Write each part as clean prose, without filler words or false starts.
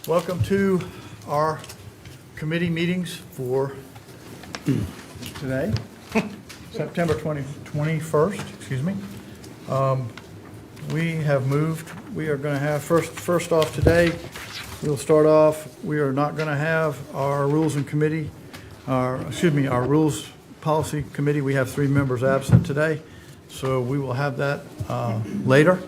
Welcome to our committee meetings for today, September 21st, excuse me. We have moved, we are going to have, first off today, we'll start off, we are not going to have our rules and committee, our rules policy committee. We have 3 members absent today, so we will have that later.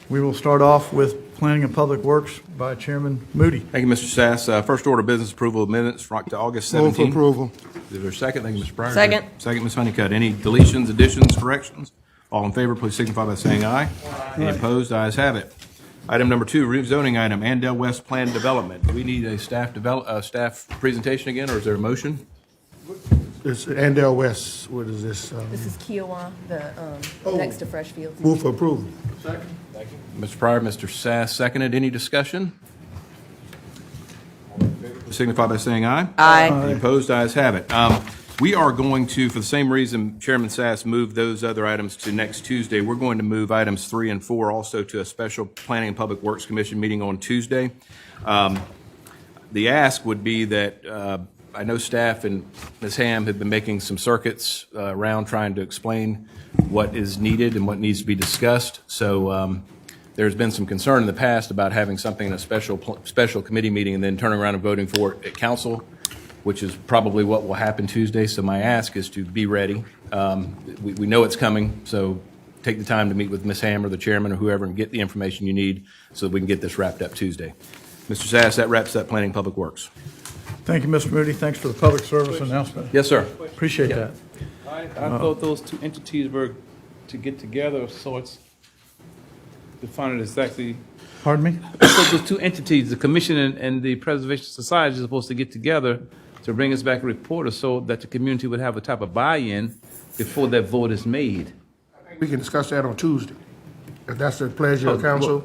We will start off with Planning and Public Works by Chairman Moody. Thank you, Mr. Sass. First order of business, approval of minutes from August 17th. Move for approval. Is there a second? Thank you, Mr. Pryor. Second. Second, Ms. Honeycutt. Any deletions, additions, corrections? All in favor, please signify by saying aye. Any opposed? Ayes have it. Item number 2, rezoning item, Andale West Plan Development. Do we need a staff presentation again, or is there a motion? It's Andale West. What is this? This is Kiowa, the next to Fresh Fields. Move for approval. Mr. Pryor, Mr. Sass, seconded. Any discussion? Signify by saying aye. Aye. Any opposed? Ayes have it. We are going to, for the same reason Chairman Sass moved those other items to next Tuesday, we're going to move items 3 and 4 also to a special Planning and Public Works Commission meeting on Tuesday. The ask would be that I know staff and Ms. Ham have been making some circuits around trying to explain what is needed and what needs to be discussed. So there's been some concern in the past about having something in a special committee meeting and then turning around and voting for it at council, which is probably what will happen Tuesday. So my ask is to be ready. We know it's coming, so take the time to meet with Ms. Ham or the chairman or whoever and get the information you need so that we can get this wrapped up Tuesday. Mr. Sass, that wraps up Planning Public Works. Thank you, Mr. Moody. Thanks for the public service announcement. Yes, sir. Appreciate that. I thought those 2 entities were to get together of sorts to find it exactly. Pardon me? I thought those 2 entities, the Commission and the Preservation Society, are supposed to get together to bring us back a report so that the community would have a type of buy-in before that vote is made. We can discuss that on Tuesday. If that's the pleasure of council,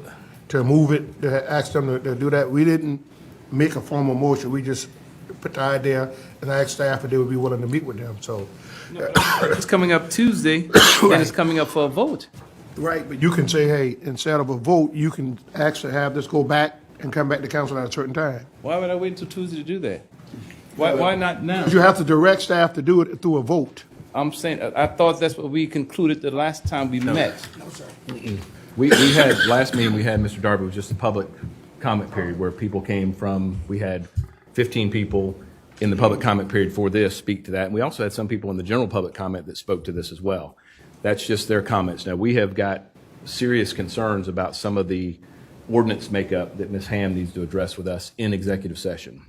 to move it, to ask them to do that. We didn't make a formal motion. We just put the idea and asked staff if they would be willing to meet with them. So, It's coming up Tuesday, and it's coming up for a vote. right, but you can say, hey, instead of a vote, you can ask to have this go back and come back to council at a certain time. Why would I wait until Tuesday to do that? Why not now? You have to direct staff to do it through a vote. I'm saying, I thought that's what we concluded the last time we met. We had, last meeting we had, Mr. Darby, was just a public comment period where people came from, we had 15 people in the public comment period for this speak to that. And we also had some people in the general public comment that spoke to this as well. That's just their comments. Now, we have got serious concerns about some of the ordinance makeup that Ms. Ham needs to address with us in executive session.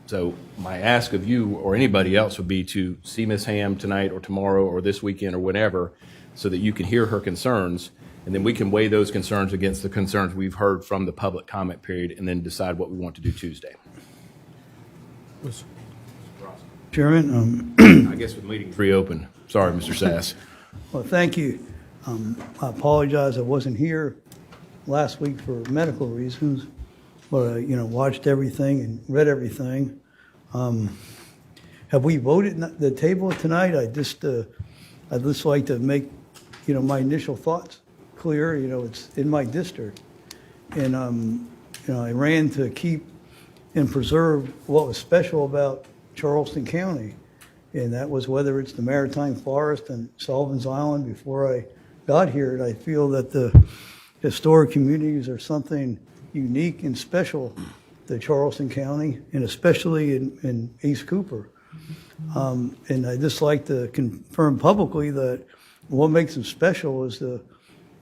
So my ask of you or anybody else would be to see Ms. Ham tonight or tomorrow or this weekend or whenever so that you can hear her concerns, and then we can weigh those concerns against the concerns we've heard from the public comment period and then decide what we want to do Tuesday. Chairman, I guess with meetings reopened. Sorry, Mr. Sass. well, thank you. I apologize I wasn't here last week for medical reasons, but I, watched everything and read everything. Have we voted the table tonight? I'd just like to make, my initial thoughts clear. It's in my district. And, I ran to keep and preserve what was special about Charleston County. And that was whether it's the Maritime Forest and Sullivan's Island before I got here. And I feel that the historic communities are something unique and special to Charleston County, and especially in East Cooper. And I just like to confirm publicly that what makes them special is the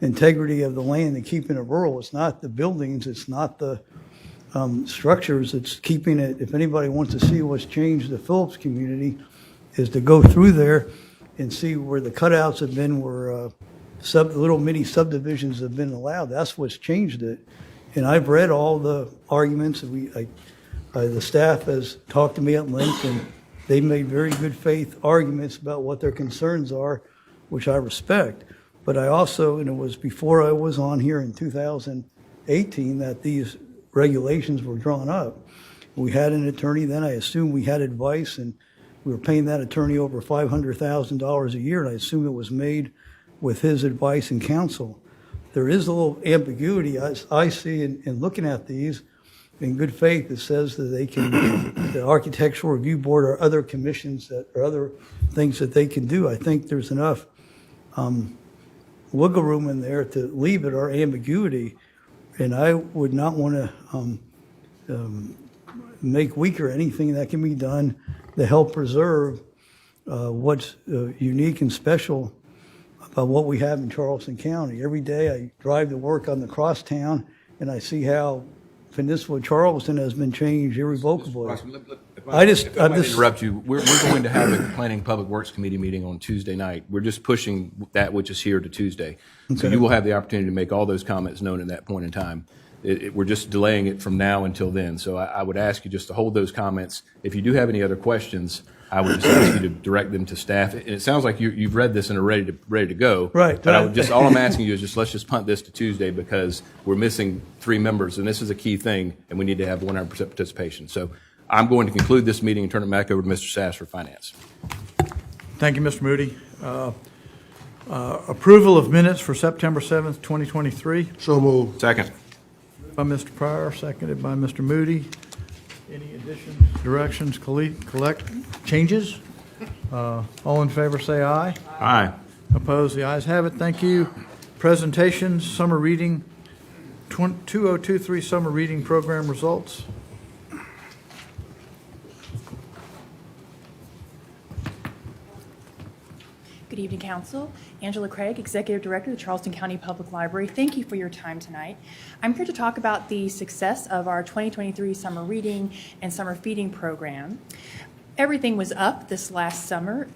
integrity of the land and keeping it rural. It's not the buildings, it's not the structures, it's keeping it. If anybody wants to see what's changed the Phillips community, is to go through there and see where the cutouts have been, where little mini subdivisions have been allowed. That's what's changed it. And I've read all the arguments. The staff has talked to me at length, and they made very good faith arguments about what their concerns are, which I respect. But I also, and it was before I was on here in 2018 that these regulations were drawn up. We had an attorney then. I assumed we had advice, and we were paying that attorney over $500,000 a year, and I assume it was made with his advice and counsel. There is a little ambiguity I see in looking at these, in good faith that says that they can, the Architectural Review Board or other commissions that, or other things that they can do. I think there's enough wiggle room in there to leave it or ambiguity. And I would not want to make weaker anything that can be done to help preserve what's unique and special about what we have in Charleston County. Every day I drive to work on the crosstown and I see how Peninsula Charleston has been changed irrevocably. I'm just interrupt you. We're going to have a Planning Public Works Committee meeting on Tuesday night. We're just pushing that which is here to Tuesday. So Okay. you will have the opportunity to make all those comments known at that point in time. We're just delaying it from now until then. So I would ask you just to hold those comments. If you do have any other questions, I would just ask you to direct them to staff. And it sounds like you've read this and are ready to go. Right. But I would just, all I'm asking you is just, let's just punt this to Tuesday because we're missing 3 members and this is a key thing and we need to have 100% participation. So I'm going to conclude this meeting and turn it back over to Mr. Sass for finance. Thank you, Mr. Moody. Approval of minutes for September 7th, 2023, So moved. Second. by Mr. Pryor, seconded by Mr. Moody. Any additions, directions, collect, changes? All in favor, say aye. Aye. Opposed, the ayes have it. Thank you. Presentations, summer reading, 2023 summer reading program results. Good evening, Council. Angela Craig, Executive Director of the Charleston County Public Library. Thank you for your time tonight. I'm here to talk about the success of our 2023 summer reading and summer feeding program. Everything was up this last summer.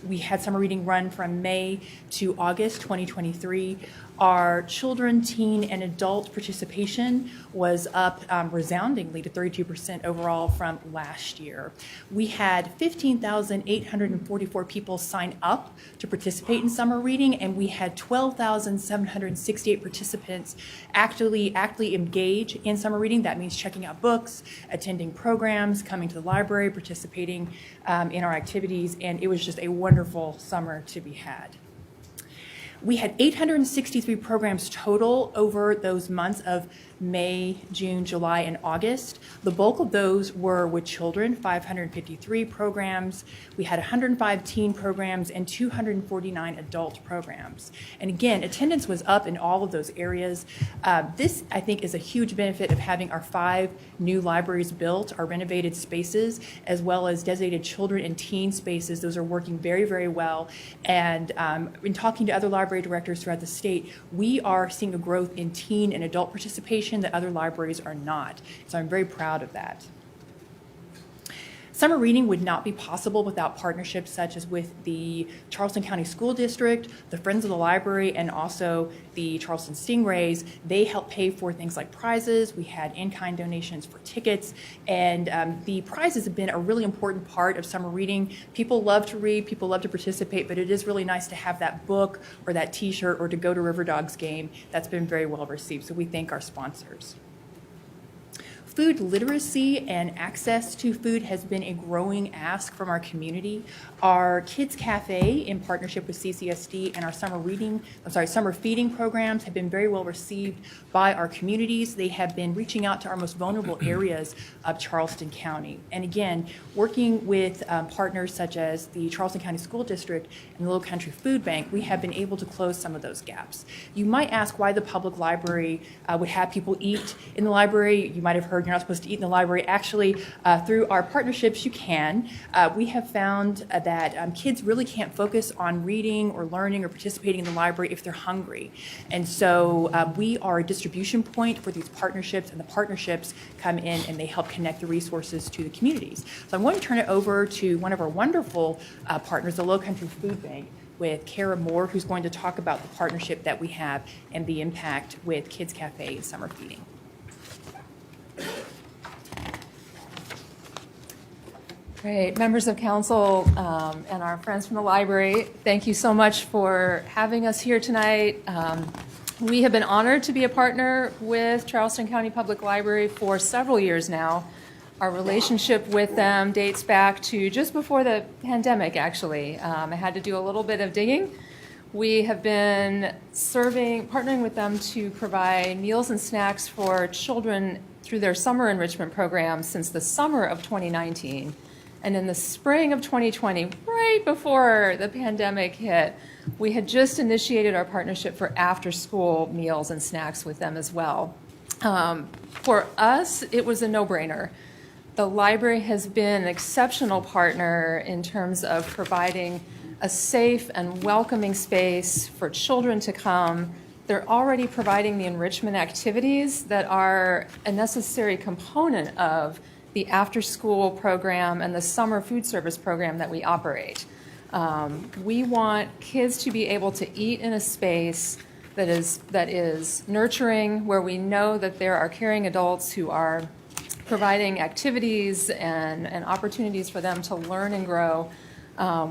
We had summer reading run from May to August 2023. Our children, teen, and adult participation was up resoundingly to 32% overall from last year. We had 15,844 people sign up to participate in summer reading, and we had 12,768 participants actively engage in summer reading. That means checking out books, attending programs, coming to the library, participating in our activities, and it was just a wonderful summer to be had. We had 863 programs total over those months of May, June, July, and August. The bulk of those were with children, 553 programs. We had 105 teen programs and 249 adult programs. And again, attendance was up in all of those areas. This, I think, is a huge benefit of having our 5 new libraries built, our renovated spaces, as well as designated children and teen spaces. Those are working very, very well. And in talking to other library directors throughout the state, we are seeing a growth in teen and adult participation that other libraries are not. So I'm very proud of that. Summer reading would not be possible without partnerships such as with the Charleston County School District, the Friends of the Library, and also the Charleston Stingrays. They help pay for things like prizes. We had in-kind donations for tickets, and the prizes have been a really important part of summer reading. People love to read, people love to participate, but it is really nice to have that book or that t-shirt or to go to River Dogs game. That's been very well received, so we thank our sponsors. Food literacy and access to food has been a growing ask from our community. Our Kids Cafe, in partnership with CCSD, and our summer feeding programs have been very well received by our communities. They have been reaching out to our most vulnerable areas of Charleston County. And again, working with partners such as the Charleston County School District and the Little Country Food Bank, we have been able to close some of those gaps. You might ask why the public library would have people eat in the library. You might have heard you're not supposed to eat in the library. Actually, through our partnerships, you can. We have found that kids really can't focus on reading or learning or participating in the library if they're hungry. And so we are a distribution point for these partnerships, and the partnerships come in and they help connect the resources to the communities. So I'm going to turn it over to one of our wonderful partners, the Low Country Food Bank, with Kara Moore, who's going to talk about the partnership that we have and the impact with Kids Cafe and summer feeding. Great. Members of council and our friends from the library, thank you so much for having us here tonight. We have been honored to be a partner with Charleston County Public Library for several years now. Our relationship with them dates back to just before the pandemic, actually. I had to do a little bit of digging. We have been partnering with them to provide meals and snacks for children through their summer enrichment program since the summer of 2019. And in the spring of 2020, right before the pandemic hit, we had just initiated our partnership for after-school meals and snacks with them as well. For us, it was a no-brainer. The library has been an exceptional partner in terms of providing a safe and welcoming space for children to come. They're already providing the enrichment activities that are a necessary component of the after-school program and the summer food service program that we operate. We want kids to be able to eat in a space that is nurturing, where we know that there are caring adults who are providing activities and opportunities for them to learn and grow.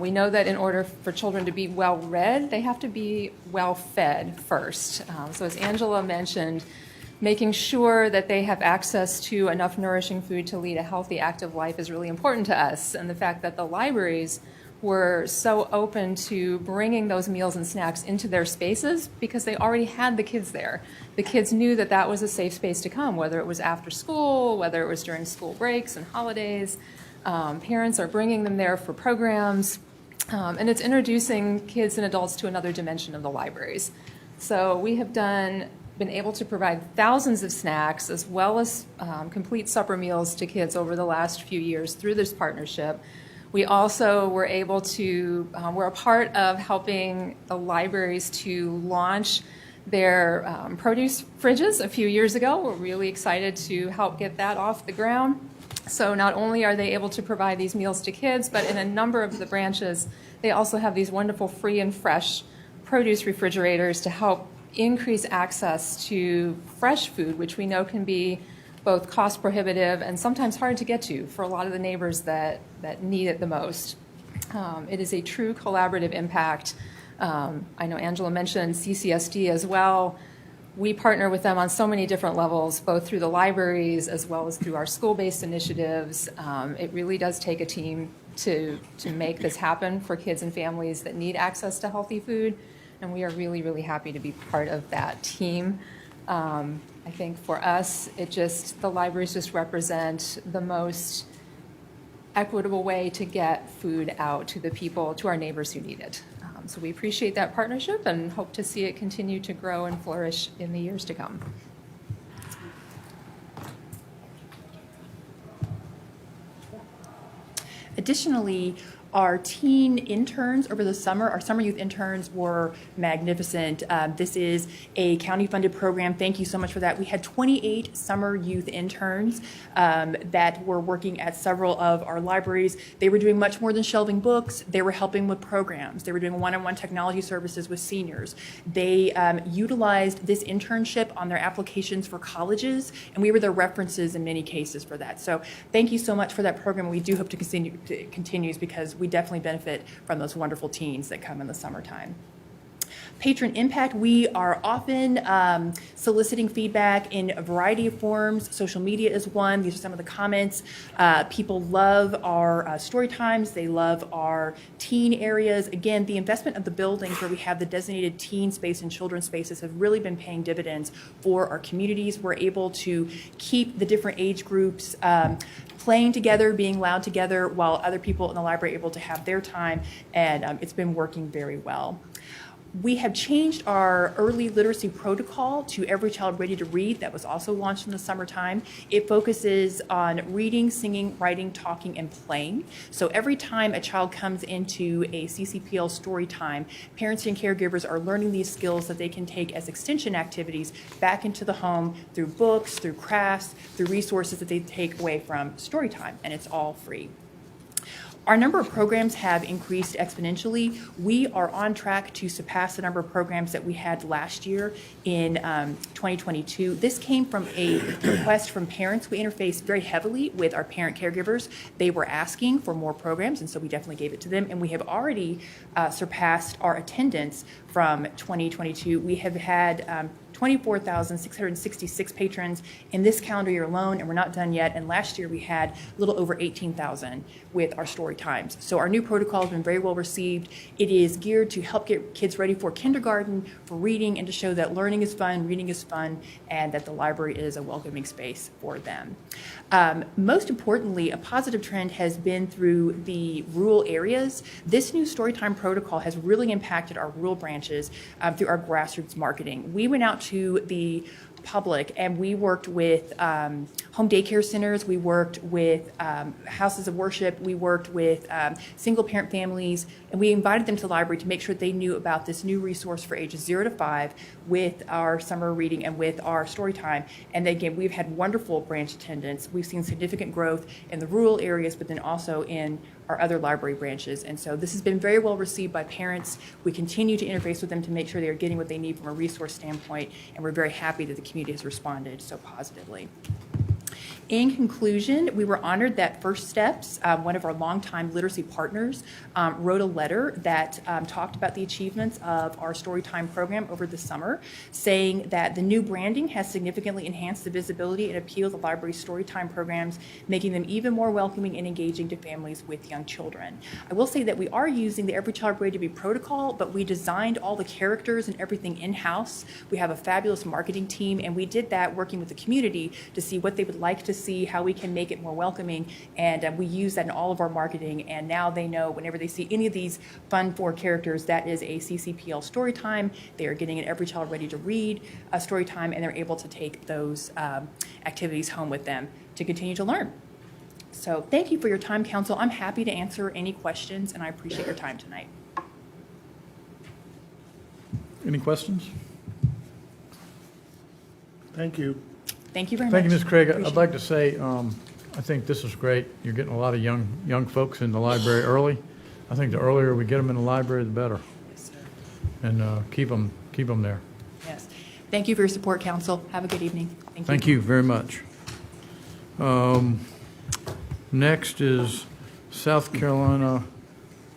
We know that in order for children to be well-read, they have to be well-fed first. So as Angela mentioned, making sure that they have access to enough nourishing food to lead a healthy, active life is really important to us. And the fact that the libraries were so open to bringing those meals and snacks into their spaces because they already had the kids there. The kids knew that that was a safe space to come, whether it was after school, whether it was during school breaks and holidays. Parents are bringing them there for programs, and it's introducing kids and adults to another dimension of the libraries. So we have been able to provide thousands of snacks as well as complete supper meals to kids over the last few years through this partnership. We also were able to, we're a part of helping the libraries to launch their produce fridges a few years ago. We're really excited to help get that off the ground. So not only are they able to provide these meals to kids, but in a number of the branches, they also have these wonderful free and fresh produce refrigerators to help increase access to fresh food, which we know can be both cost prohibitive and sometimes hard to get to for a lot of the neighbors that need it the most. It is a true collaborative impact. I know Angela mentioned CCSD as well. We partner with them on so many different levels, both through the libraries as well as through our school-based initiatives. It really does take a team to make this happen for kids and families that need access to healthy food, and we are really, really happy to be part of that team. I think for us, the libraries just represent the most equitable way to get food out to the people, to our neighbors who need it. So we appreciate that partnership and hope to see it continue to grow and flourish in the years to come. Additionally, our teen interns over the summer, our summer youth interns were magnificent. This is a county-funded program. Thank you so much for that. We had 28 summer youth interns that were working at several of our libraries. They were doing much more than shelving books. They were helping with programs. They were doing one-on-one technology services with seniors. They utilized this internship on their applications for colleges, and we were their references in many cases for that. So thank you so much for that program. We do hope to continue because we definitely benefit from those wonderful teens that come in the summertime. Patron impact, we are often soliciting feedback in a variety of forms. Social media is one. These are some of the comments. People love our story times. They love our teen areas. Again, the investment of the buildings where we have the designated teen space and children's spaces have really been paying dividends for our communities. We're able to keep the different age groups playing together, being loud together, while other people in the library are able to have their time, and it's been working very well. We have changed our early literacy protocol to Every Child Ready to Read. That was also launched in the summertime. It focuses on reading, singing, writing, talking, and playing. So every time a child comes into a CCPL story time, parents and caregivers are learning these skills that they can take as extension activities back into the home through books, through crafts, through resources that they take away from story time, and it's all free. Our number of programs have increased exponentially. We are on track to surpass the number of programs that we had last year in 2022. This came from a request from parents. We interface very heavily with our parent caregivers. They were asking for more programs, and so we definitely gave it to them. And we have already surpassed our attendance from 2022. We have had 24,666 patrons in this calendar year alone, and we're not done yet. And last year we had a little over 18,000 with our story times. So our new protocol has been very well received. It is geared to help get kids ready for kindergarten, for reading, and to show that learning is fun, reading is fun, and that the library is a welcoming space for them. Most importantly, a positive trend has been through the rural areas. This new Storytime protocol has really impacted our rural branches through our grassroots marketing. We went out to the public and we worked with home daycare centers, we worked with houses of worship, we worked with single parent families, and we invited them to the library to make sure they knew about this new resource for ages 0 to 5 with our summer reading and with our story time. And again, we've had wonderful branch attendance. We've seen significant growth in the rural areas, but then also in our other library branches. And so this has been very well received by parents. We continue to interface with them to make sure they are getting what they need from a resource standpoint, and we're very happy that the community has responded so positively. In conclusion, we were honored that First Steps, one of our longtime literacy partners, wrote a letter that talked about the achievements of our Storytime program over the summer, saying that the new branding has significantly enhanced the visibility and appeal of the library's Storytime programs, making them even more welcoming and engaging to families with young children. I will say that we are using the Every Child Ready to Be protocol, but we designed all the characters and everything in-house. We have a fabulous marketing team, and we did that working with the community to see what they would like to see, how we can make it more welcoming, and we use that in all of our marketing. And now they know whenever they see any of these fun 4 characters, that is a CCPL story time. They are getting an Every Child Ready to Read a story time, and they're able to take those activities home with them to continue to learn. So thank you for your time, Council. I'm happy to answer any questions, and I appreciate your time tonight. Any questions? Thank you. Thank you very much. Thank you, Ms. Craig. Appreciate I'd like to say, I think this is great. You're getting a lot of young folks in the library early. I think the earlier we get them in the library, the better. Yes, sir. And keep them there. Yes. Thank you for your support, Council. Have a good evening. Thank you very much. Next is South Carolina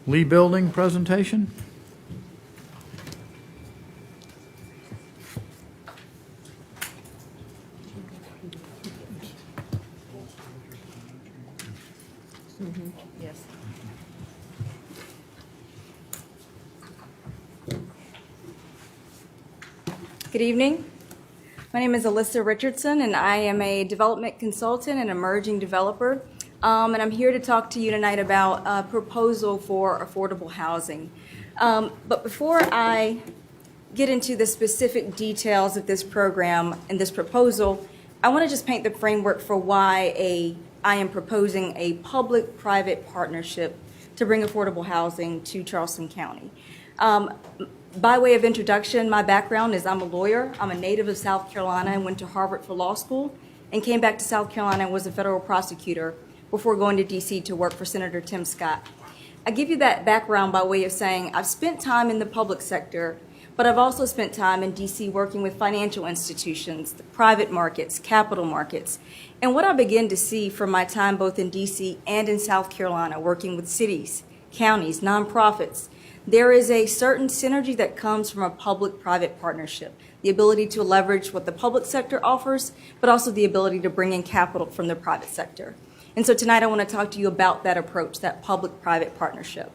Lee Building presentation. Yes. Good evening. My name is Alyssa Richardson, and I am a development consultant and emerging developer. And I'm here to talk to you tonight about a proposal for affordable housing. But before I get into the specific details of this program and this proposal, I want to just paint the framework for why I am proposing a public-private partnership to bring affordable housing to Charleston County. By way of introduction, my background is I'm a lawyer. I'm a native of South Carolina and went to Harvard for law school and came back to South Carolina and was a federal prosecutor before going to D.C. to work for Senator Tim Scott. I give you that background by way of saying I've spent time in the public sector, but I've also spent time in D.C. working with financial institutions, the private markets, capital markets. And what I begin to see from my time both in D.C. and in South Carolina, working with cities, counties, nonprofits, there is a certain synergy that comes from a public-private partnership, the ability to leverage what the public sector offers, but also the ability to bring in capital from the private sector. And so tonight I want to talk to you about that approach, that public-private partnership.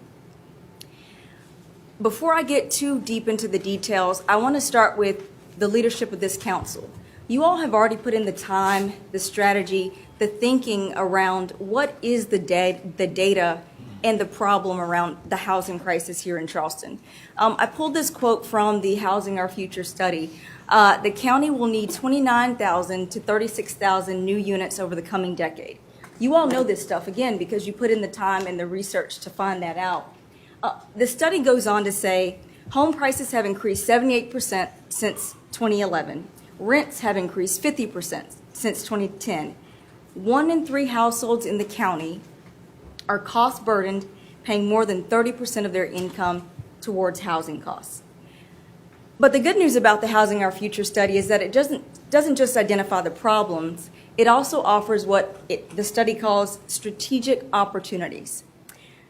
Before I get too deep into the details, I want to start with the leadership of this council. You all have already put in the time, the strategy, the thinking around what is the data and the problem around the housing crisis here in Charleston. I pulled this quote from the Housing Our Future study. The county will need 29,000 to 36,000 new units over the coming decade. You all know this stuff, again, because you put in the time and the research to find that out. The study goes on to say home prices have increased 78% since 2011. Rents have increased 50% since 2010. 1 in 3 households in the county are cost burdened, paying more than 30% of their income towards housing costs. But the good news about the Housing Our Future study is that it doesn't just identify the problems, it also offers what the study calls strategic opportunities.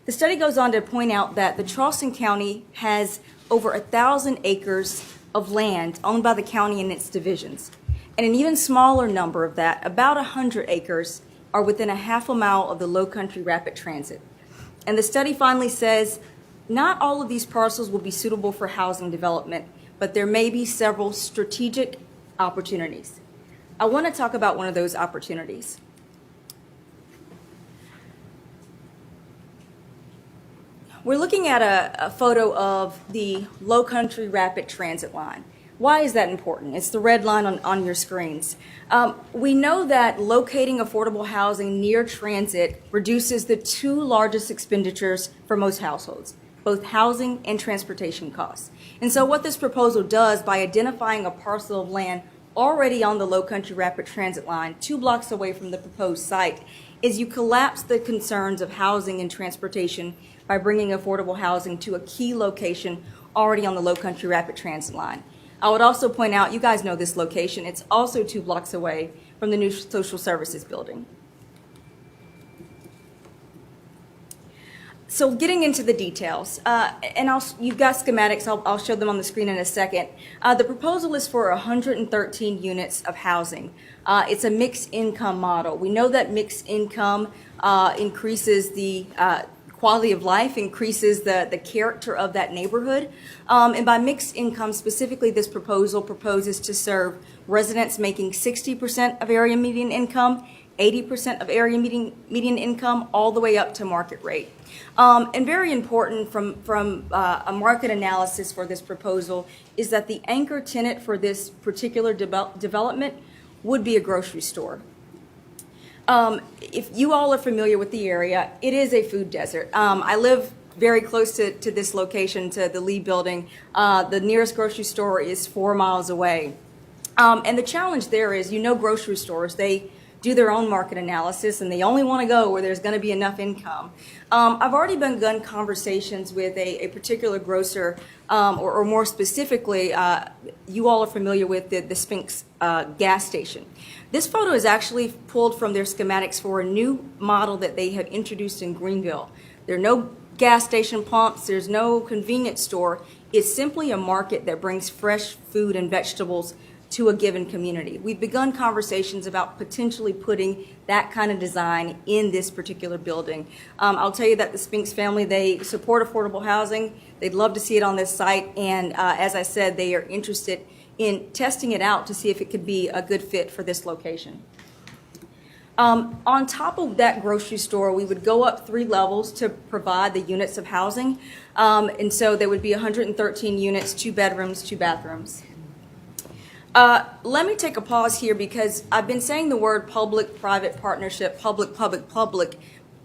The study goes on to point out that the Charleston County has over 1,000 acres of land owned by the county and its divisions. And an even smaller number of that, about 100 acres, are within a half a mile of the Low Country Rapid Transit. And the study finally says not all of these parcels will be suitable for housing development, but there may be several strategic opportunities. I want to talk about one of those opportunities. We're looking at a photo of the Low Country Rapid Transit line. Why is that important? It's the red line on your screens. We know that locating affordable housing near transit reduces the two largest expenditures for most households, both housing and transportation costs. And so what this proposal does, by identifying a parcel of land already on the Low Country Rapid Transit line 2 blocks away from the proposed site, is you collapse the concerns of housing and transportation by bringing affordable housing to a key location already on the Low Country Rapid Transit line. I would also point out, you guys know this location, it's also 2 blocks away from the new social services building. So getting into the details, and you've got schematics, I'll show them on the screen in a second. The proposal is for 113 units of housing. It's a mixed income model. We know that mixed income increases the quality of life, increases the character of that neighborhood. And by mixed income, specifically this proposal proposes to serve residents making 60% of area median income, 80% of area median income, all the way up to market rate. And very important from a market analysis for this proposal is that the anchor tenant for this particular development would be a grocery store. If you all are familiar with the area, it is a food desert. I live very close to this location, to the Lee building. The nearest grocery store is 4 miles away. And the challenge there is, grocery stores, they do their own market analysis and they only want to go where there's going to be enough income. I've already begun conversations with a particular grocer, or more specifically, you all are familiar with the Sphinx gas station. This photo is actually pulled from their schematics for a new model that they have introduced in Greenville. There are no gas station pumps, there's no convenience store. It's simply a market that brings fresh food and vegetables to a given community. We've begun conversations about potentially putting that kind of design in this particular building. I'll tell you that the Spinks family, they support affordable housing. They'd love to see it on this site, and as I said, they are interested in testing it out to see if it could be a good fit for this location. On top of that grocery store, we would go up 3 levels to provide the units of housing, and so there would be 113 units, 2 bedrooms, 2 bathrooms. Let me take a pause here because I've been saying the word public-private partnership, public.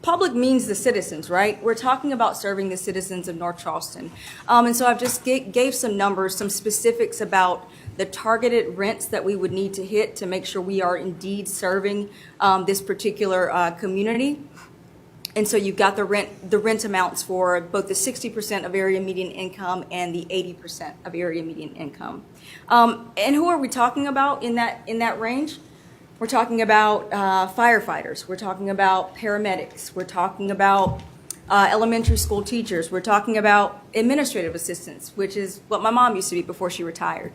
Public means the citizens, right? We're talking about serving the citizens of North Charleston. And so I've just gave some numbers, some specifics about the targeted rents that we would need to hit to make sure we are indeed serving this particular community. And so you've got the rent amounts for both the 60% of area median income and the 80% of area median income. And who are we talking about in that range? We're talking about firefighters. We're talking about paramedics. We're talking about elementary school teachers. We're talking about administrative assistants, which is what my mom used to be before she retired.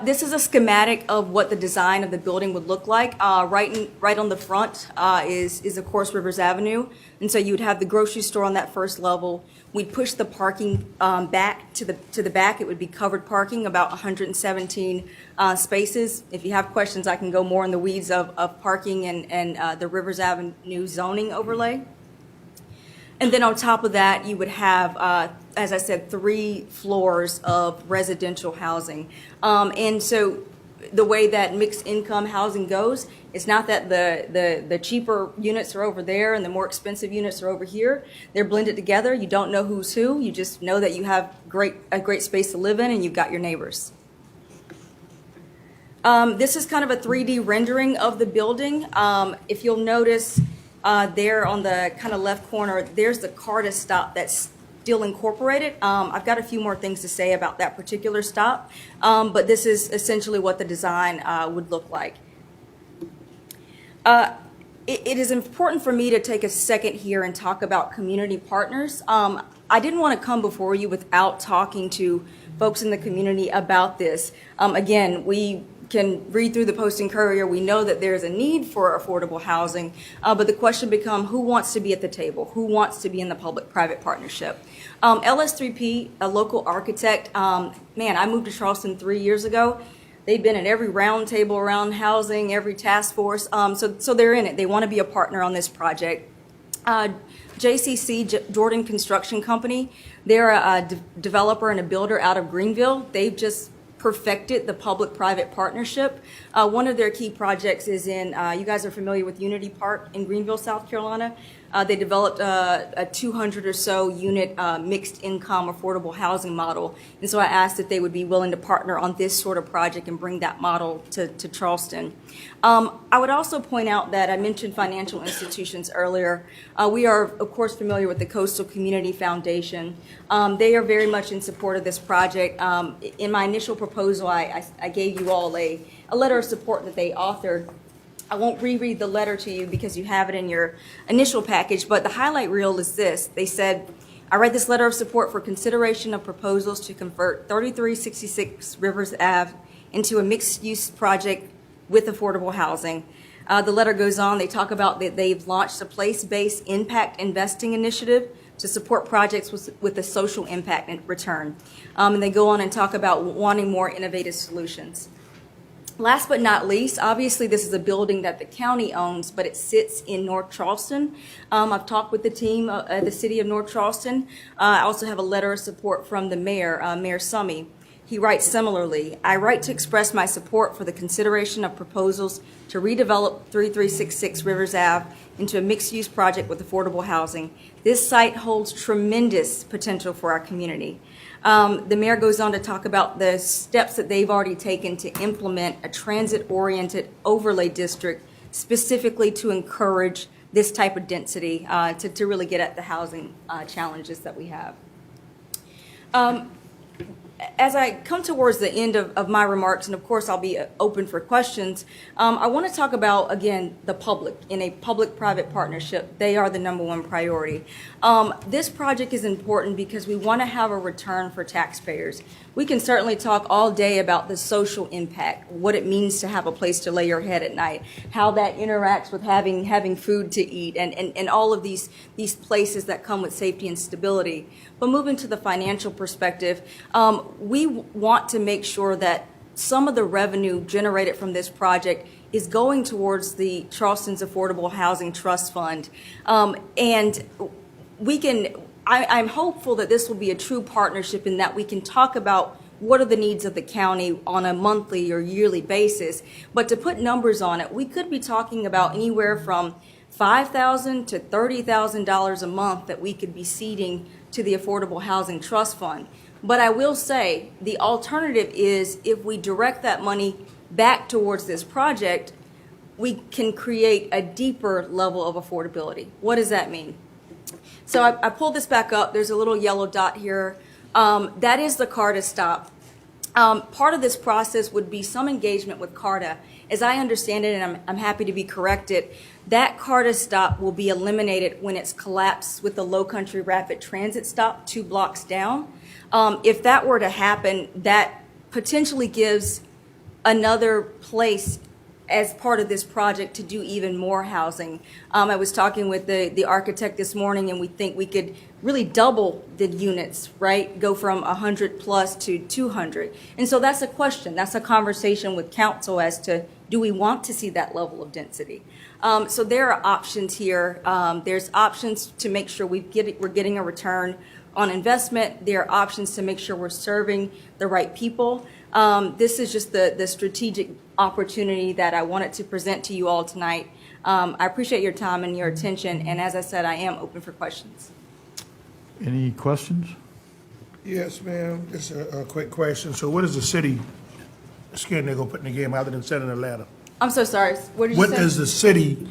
This is a schematic of what the design of the building would look like. Right on the front is of course Rivers Avenue, and so you would have the grocery store on that first level. We'd push the parking back to the back. It would be covered parking, about 117 spaces. If you have questions, I can go more in the weeds of parking and the Rivers Avenue zoning overlay. And then on top of that, you would have, as I said, 3 floors of residential housing. And so the way that mixed income housing goes, it's not that the cheaper units are over there and the more expensive units are over here. They're blended together. You don't know who's who. You just know that you have a great space to live in and you've got your neighbors. This is kind of a 3D rendering of the building. If you'll notice, there on the kind of left corner, there's the Carta stop that's still incorporated. I've got a few more things to say about that particular stop, but this is essentially what the design would look like. It is important for me to take a second here and talk about community partners. I I didn't want to come before you without talking to folks in the community about this. Again, we can read through the Post and Courier. We know that there's a need for affordable housing, but the question becomes, who wants to be at the table? Who wants to be in the public-private partnership? LS3P, a local architect, man, I moved to Charleston 3 years ago. They've been at every round table around housing, every task force, so they're in it. They want to be a partner on this project. JCC, Jordan Construction Company, they're a developer and a builder out of Greenville. They've just perfected the public-private partnership. One of their key projects is in, you guys are familiar with Unity Park in Greenville, South Carolina. They developed a 200 or so unit mixed income affordable housing model. And so I asked if they would be willing to partner on this sort of project and bring that model to Charleston. I would also point out that I mentioned financial institutions earlier. We are, of course, familiar with the Coastal Community Foundation. They are very much in support of this project. In my initial proposal, I gave you all a letter of support that they authored. I won't reread the letter to you because you have it in your initial package, but the highlight reel is this. They said, I write this letter of support for consideration of proposals to convert 3366 Rivers Ave into a mixed-use project with affordable housing. The letter goes on. They talk about that they've launched a place-based impact investing initiative to support projects with a social impact and return. And they go on and talk about wanting more innovative solutions. Last but not least, obviously this is a building that the county owns, but it sits in North Charleston. I've talked with the team at the city of North Charleston. I also have a letter of support from the mayor, Mayor Summey. He writes similarly, I write to express my support for the consideration of proposals to redevelop 3366 Rivers Ave into a mixed-use project with affordable housing. This site holds tremendous potential for our community. The mayor goes on to talk about the steps that they've already taken to implement a transit-oriented overlay district specifically to encourage this type of density to really get at the housing challenges that we have. As I come towards the end of my remarks, and of course I'll be open for questions, I want to talk about, again, the public. In a public-private partnership, they are the #1 priority. This project is important because we want to have a return for taxpayers. We can certainly talk all day about the social impact, what it means to have a place to lay your head at night, how that interacts with having food to eat, and all of these places that come with safety and stability. But moving to the financial perspective, we want to make sure that some of the revenue generated from this project is going towards the Charleston's Affordable Housing Trust Fund. And I'm hopeful that this will be a true partnership in that we can talk about what are the needs of the county on a monthly or yearly basis. But to put numbers on it, we could be talking about anywhere from $5,000 to $30,000 a month that we could be seeding to the Affordable Housing Trust Fund. But I will say the alternative is if we direct that money back towards this project, we can create a deeper level of affordability. What does that mean? So I pulled this back up. There's a little yellow dot here. That is the CARTA stop. Part of this process would be some engagement with CARTA. As I understand it, and I'm happy to be corrected, that CARTA stop will be eliminated when it's collapsed with the Low Country Rapid Transit stop 2 blocks down. If that were to happen, that potentially gives another place as part of this project to do even more housing. I was talking with the architect this morning, and we think we could really double the units, right? Go from 100 plus to 200. And so that's a question. That's a conversation with council as to, do we want to see that level of density? So there are options here. There's options to make sure we're getting a return on investment. There are options to make sure we're serving the right people. This is just the strategic opportunity that I wanted to present to you all tonight. I appreciate your time and your attention, and as I said, I am open for questions. Any questions? Yes, ma'am. Just a quick question. So what is the city skin they're gonna put in the game other than sending a letter? I'm so sorry. What did you What say? is the city,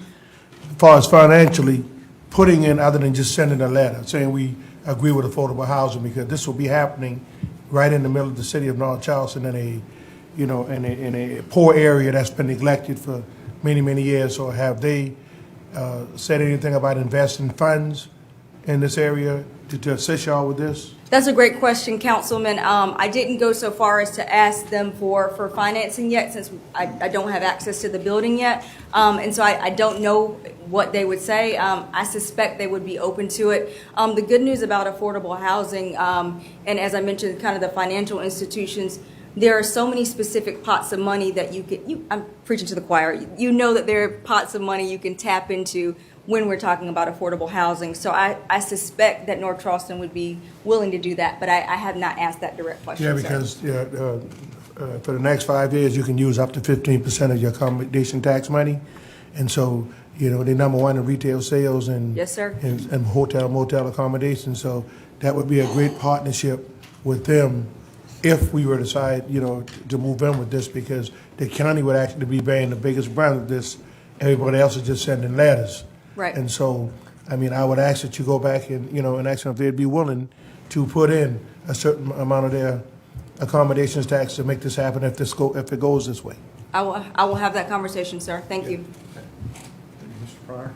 as far as financially, putting in other than just sending a letter, saying we agree with affordable housing? Because this will be happening right in the middle of the city of North Charleston in a poor area that's been neglected for many, many years. So have they said anything about investing funds in this area to assist y'all with this? That's a great question, Councilman. I didn't go so far as to ask them for financing yet, since I don't have access to the building yet. And so I don't know what they would say. I suspect they would be open to it. The good news about affordable housing, and as I mentioned, kind of the financial institutions, there are so many specific pots of money that I'm preaching to the choir. You know that there are pots of money you can tap into when we're talking about affordable housing. So I suspect that North Charleston would be willing to do that, but I have not asked that direct question, Yeah, sir. because for the next 5 years, you can use up to 15% of your accommodation tax money. And so, they're number one in retail sales and Yes, sir. and hotel, motel accommodations. So that would be a great partnership with them if we were to decide, to move in with this, because the county would actually be bearing the biggest brunt of this. Everybody else is just sending letters. Right. And so, I would ask that you go back and, and ask them if they'd be willing to put in a certain amount of their accommodations tax to make this happen if it goes this way. I will have that conversation, sir. Thank you.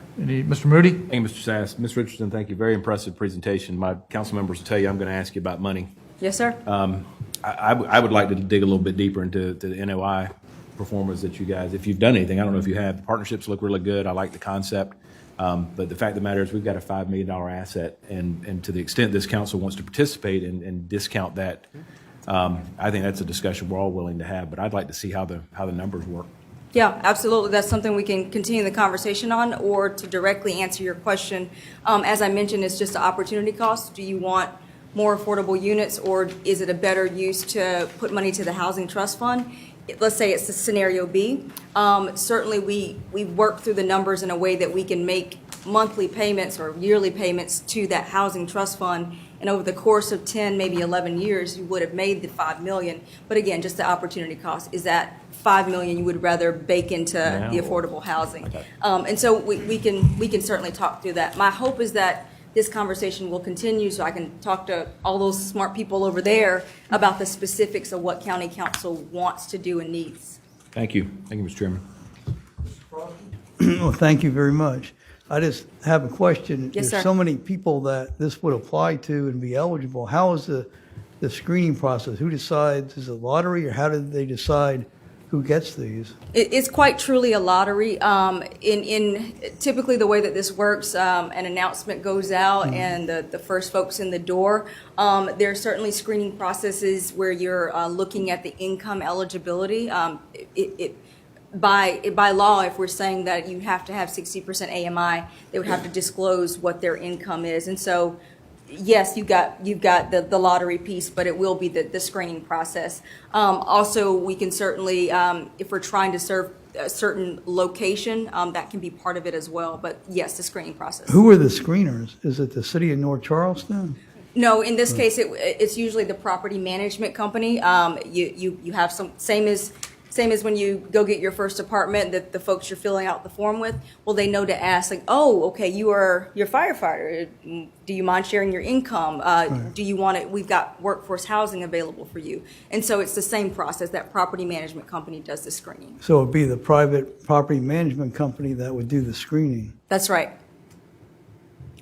Mr. Moody? Thank you, Mr. Sass. Ms. Richardson, thank you. Very impressive presentation. My council members will tell you I'm going to ask you about money. Yes, sir. I would like to dig a little bit deeper into the NOI performance that you guys, if you've done anything, I don't know if you have. The partnerships look really good. I like the concept. But the fact of the matter is we've got a $5 million asset, and to the extent this council wants to participate and discount that, I think that's a discussion we're all willing to have. But I'd like to see how the numbers work. Yeah, absolutely. That's something we can continue the conversation on, or to directly answer your question. As I mentioned, it's just an opportunity cost. Do you want more affordable units, or is it a better use to put money to the Housing Trust Fund? Let's say it's the scenario B. Certainly, we work through the numbers in a way that we can make monthly payments or yearly payments to that Housing Trust Fund. And over the course of 10, maybe 11 years, you would have made the $5 million. But again, just the opportunity cost. Is that $5 million you would rather bake into the affordable housing? Okay. And so we can certainly talk through that. My hope is that this conversation will continue so I can talk to all those smart people over there about the specifics of what county council wants to do and needs. Thank you. Thank you, Mr. Chairman. Well, thank you very much. I just have a question. Yes, sir. There's so many people that this would apply to and be eligible. How is the screening process? Who decides? Is it a lottery, or how do they decide who gets these? It's quite truly a lottery. In typically the way that this works, an announcement goes out and the first folks in the door. There are certainly screening processes where you're looking at the income eligibility. By law, if we're saying that you have to have 60% AMI, they would have to disclose what their income is. And so, yes, you've got the lottery piece, but it will be the screening process. Also, we can certainly, if we're trying to serve a certain location, that can be part of it as well. But yes, the screening process. Who are the screeners? Is it the city of North Charleston? No, in this case, it's usually the property management company. You have some, same as when you go get your first apartment, that the folks you're filling out the form with, well, they know to ask, like, oh, okay, you're a firefighter. Do you mind sharing your income? Do you want it? We've got workforce housing available for you. And so it's the same process. That property management company does the screening. So it'd be the private property management company that would do the screening. That's right.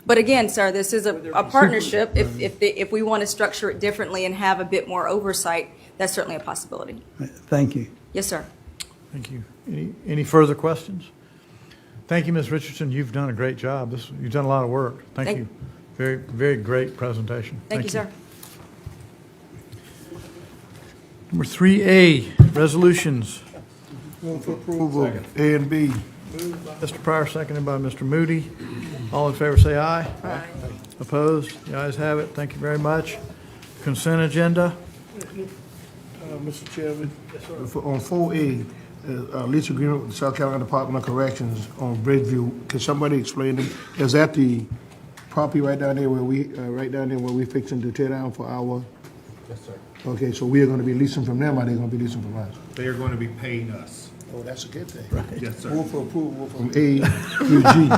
But again, sir, this is a partnership. If we want to structure it differently and have a bit more oversight, that's certainly a possibility. Thank you. Yes, sir. Thank you. Any further questions? Thank you, Ms. Richardson. You've done a great job. You've done a lot of work. Thank you. Very, very great presentation. Thank you, sir. Number 3A, resolutions. Move for approval, A and B. Mr. Pryor, seconded by Mr. Moody. All in favor, say aye. Aye. Opposed? The ayes have it. Thank you very much. Consent agenda. Mr. Chairman? On 4A, lease agreement with the South Carolina Department of Corrections on Bridgeview, can somebody explain them? Is that the property right down there where we fixing to tear down for our? Yes, sir. Okay, so we are gonna be leasing from them, or are they gonna be leasing from us? They are going to be paying us. Oh, that's a good thing. Yes, sir. Move for approval from A through G. I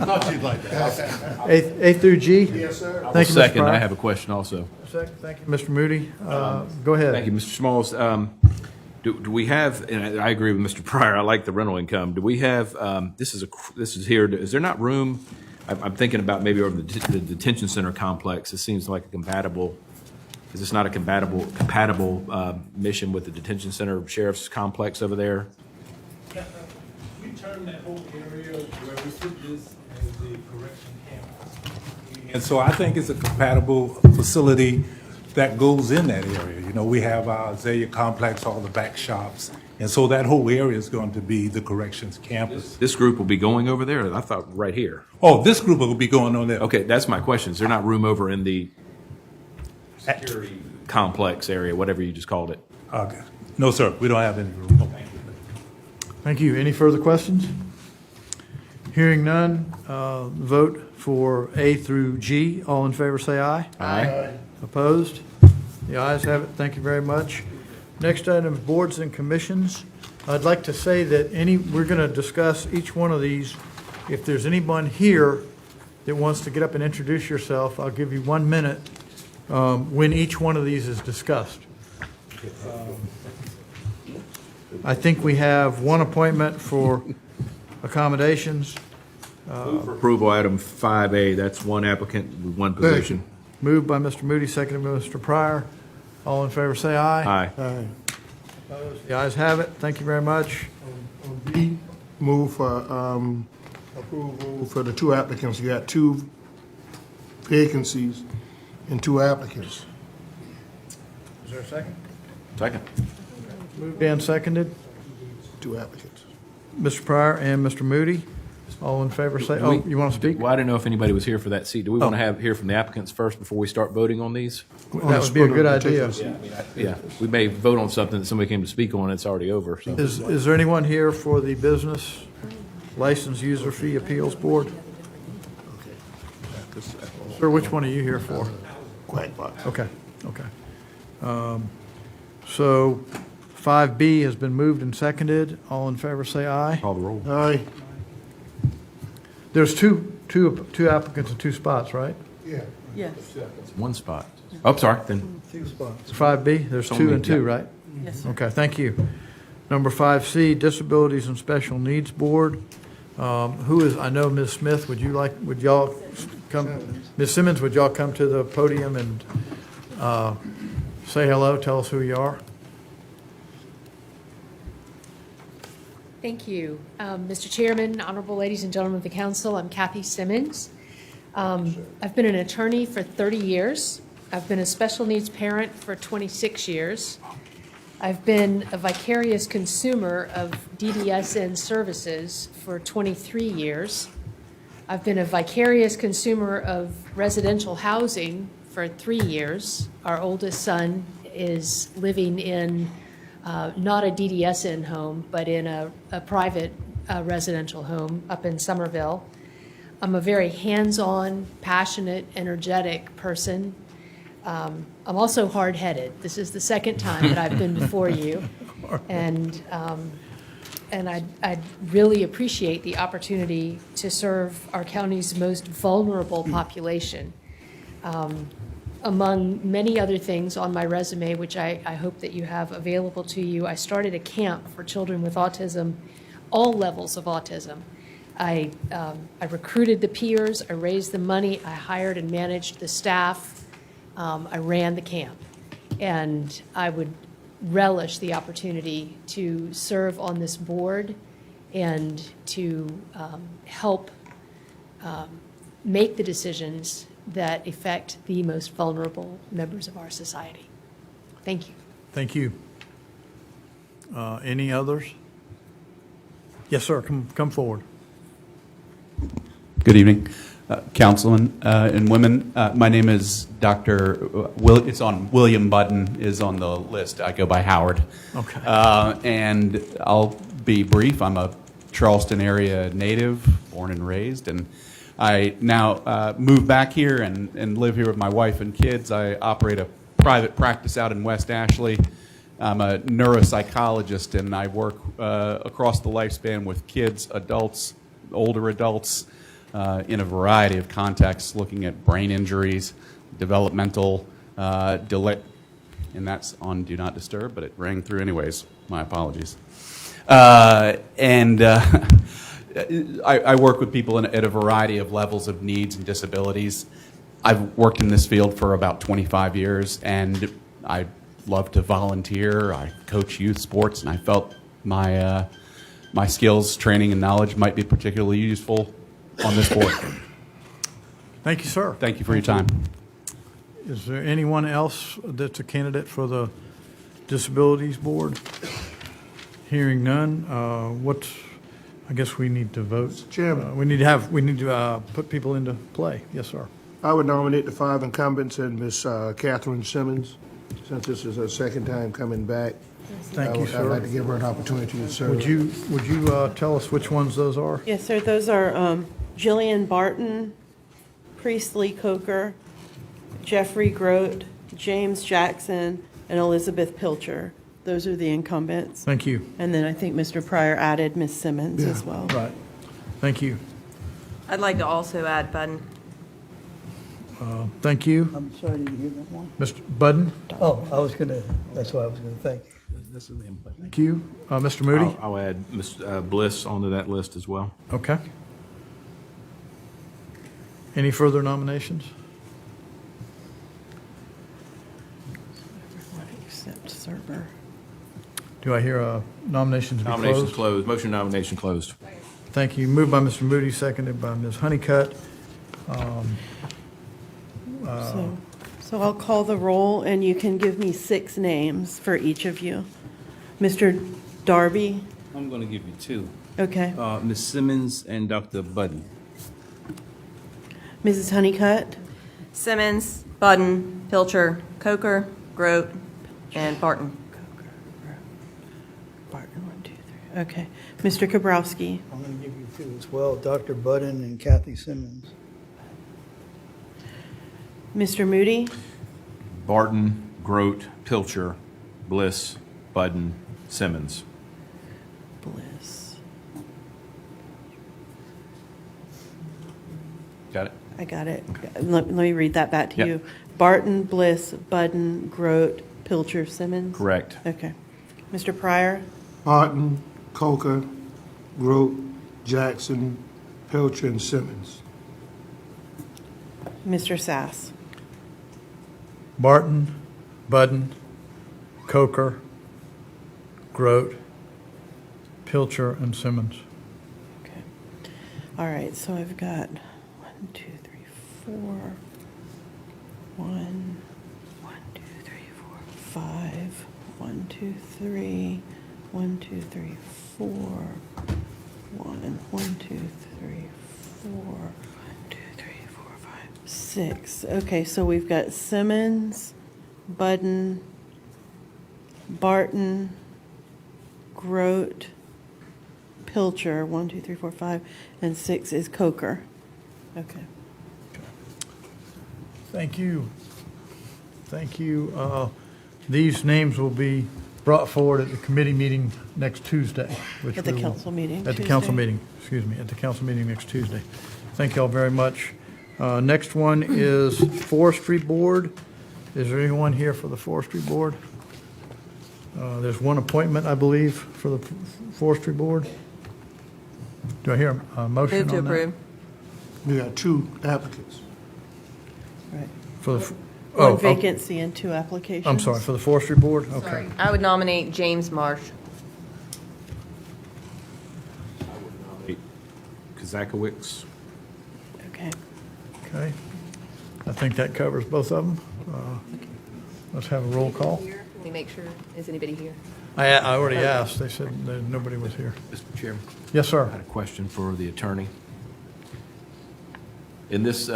thought you'd like that. A through G. Yes, sir. Thank you, Mr. Second, Pryor. I have a question also. Thank you, Mr. Moody. Go ahead. Thank you, Mr. Smalls. Do we have, and I agree with Mr. Pryor, I like the rental income. Do we have, this is here, is there not room I'm thinking about maybe over the detention center complex. It seems like is this not a compatible mission with the detention center sheriff's complex over there? We term that whole area where we put this as the correction campus. And so I think it's a compatible facility that goes in that area. You know, we have our Azalea complex, all the back shops, and so that whole area is going to be the corrections campus. This group will be going over there? I thought right here. Oh, this group will be going on there. Okay, that's my question. Is there not room over in the security complex area, whatever you just called it? Okay. No, sir, we don't have any room. Thank you. Any further questions? Hearing none, vote for A through G. All in favor, say aye. Aye. Opposed? The ayes have it. Thank you very much. Next item is boards and commissions. I'd like to say that we're going to discuss each one of these. If there's anyone here that wants to get up and introduce yourself, I'll give you 1 minute when each one of these is discussed. I think we have one appointment for accommodations. Move for approval, item 5A. That's one applicant with one position. Moved by Mr. Moody, seconded by Mr. Pryor. All in favor, say aye. Aye. Opposed? The ayes have it. Thank you very much. B, move for approval for the 2 applicants. You got 2 vacancies and 2 applicants. Is there a second? Second. Moved and seconded. 2 applicants. Mr. Pryor and Mr. Moody. All in favor, say, oh, you want to speak? Well, I didn't know if anybody was here for that seat. Do we want to hear from the applicants first before we start voting on these? That would be a good idea. Yeah, we may vote on something that somebody came to speak on, it's already over, so. Is there anyone here for the Business License User Fee Appeals Board? Sir, which one are you here for? Quack box. Okay. So 5B has been moved and seconded. All in favor, say aye. Call the roll. Aye. There's two applicants and 2 spots, right? Yeah. One spot. Oh, sorry, then. 2 spots. 5B, there's 2 Only- and 2, yeah. right? Yes. Okay, thank you. Number 5C, Disabilities and Special Needs Board. Who is, I know Ms. Smith, would y'all come, Ms. Simmons, would y'all come to the podium and say hello, tell us who you are? Thank you. Mr. Chairman, honorable ladies and gentlemen of the council, I'm Kathy Simmons. I've been an attorney for 30 years. I've been a special needs parent for 26 years. I've been a vicarious consumer of DDSN services for 23 years. I've been a vicarious consumer of residential housing for 3 years. Our oldest son is living in not a DDSN home, but in a private residential home up in Somerville. I'm a very hands-on, passionate, energetic person. I'm also hard-headed. This is the second time that I've been before you, and I really appreciate the opportunity to serve our county's most vulnerable population. Among many other things on my resume, which I hope that you have available to you, I started a camp for children with autism, all levels of autism. I recruited the peers, I raised the money, I hired and managed the staff, I ran the camp. And I would relish the opportunity to serve on this board and to help make the decisions that affect the most vulnerable members of our society. Thank you. Thank you. Any others? Yes, sir, come forward. Good evening, Councilman and women. My name is Dr. It's on William Button is on the list. I go by Howard. Okay. And I'll be brief. I'm a Charleston area native, born and raised, and I now moved back here and live here with my wife and kids. I operate a private practice out in West Ashley. I'm a neuropsychologist, and I work across the lifespan with kids, adults, older adults, in a variety of contexts, looking at brain injuries, developmental delay, and that's on Do Not Disturb, but it rang through anyways. My apologies. I work with people at a variety of levels of needs and disabilities. I've worked in this field for about 25 years, and I love to volunteer. I coach youth sports, and I felt my skills, training, and knowledge might be particularly useful on this board. Thank you, sir. Thank you for your time. Is there anyone else that's a candidate for the Disabilities Board? Hearing none, I guess we need to vote. Chairman. We need to put people into play. Yes, sir. I would nominate the 5 incumbents and Miss Catherine Simmons, since this is her second time coming back. Thank you, I'd sir. like to give her an opportunity to serve. Would you tell us which ones those are? Yes, sir. Those are Jillian Barton, Priestley Coker, Jeffrey Grote, James Jackson, and Elizabeth Pilcher. Those are the incumbents. Thank you. And then I think Mr. Pryor added Ms. Simmons as well. Right. Thank you. I'd like to also add Budden. Thank you. I'm sorry, did you hear that one? Mr. Budden, Oh, that's why I was gonna thank you. thank you. Mr. Moody? I'll add Ms. Bliss onto that list as well. Okay. Any further nominations? Except Serber. Do I hear a nominations be closed? Nominations closed. Motion nomination closed. Thank you. Moved by Mr. Moody, seconded by Ms. Honeycutt. So I'll call the roll, and you can give me 6 names for each of you. Mr. Darby, I'm going to give you 2. okay. Ms. Simmons and Dr. Budden. Mrs. Honeycutt, Simmons, Budden, Pilcher, Coker, Grote, and Barton. Barton, 1, 2, 3. Okay. Mr. Kabrowski, I'm gonna give you 2 as well, Dr. Budden and Kathy Simmons. Mr. Moody, Barton, Grote, Pilcher, Bliss, Budden, Simmons. Bliss. Got it? I got it. Let me read that back to Yep. you. Barton, Bliss, Budden, Grote, Pilcher, Simmons? Correct. Okay. Mr. Pryor, Barton, Coker, Grote, Jackson, Pilcher, and Simmons. Mr. Sass, Barton, Budden, Coker, Grote, Pilcher, and Simmons. okay. All right, so I've got 1, 2, 3, 4. 1, 2, 3, 4, 5. 1, 2, 3. 1, 2, 3, 4. 1, 2, 3, 4. 1, 2, 3, 4, 5, 6. Okay, so we've got Simmons, Budden, Barton, Grote, Pilcher, 1, 2, 3, 4, 5, and 6 is Coker. Okay. Thank you. Thank you. These names will be brought forward at the committee meeting next Tuesday. which At the we will- council meeting At the council Tuesday. meeting, excuse me, at the council meeting next Tuesday. Thank you all very much. Next one is Forestry Board. Is there anyone here for the Forestry Board? There's one appointment, I believe, for the Forestry Board. Do I hear a motion on Move that? to approve. We got 2 applicants. Right. For the, One oh, vacancy and 2 applications. I'm sorry, for the Forestry Board? Okay. I would nominate James Marsh. Kazakowicz. Okay. Okay. I think that covers both of them. Let's have a roll call. Can we make sure, is anybody here? I already asked. They said that nobody was here. Mr. Chairman, Yes, I sir. had a question for the attorney. In this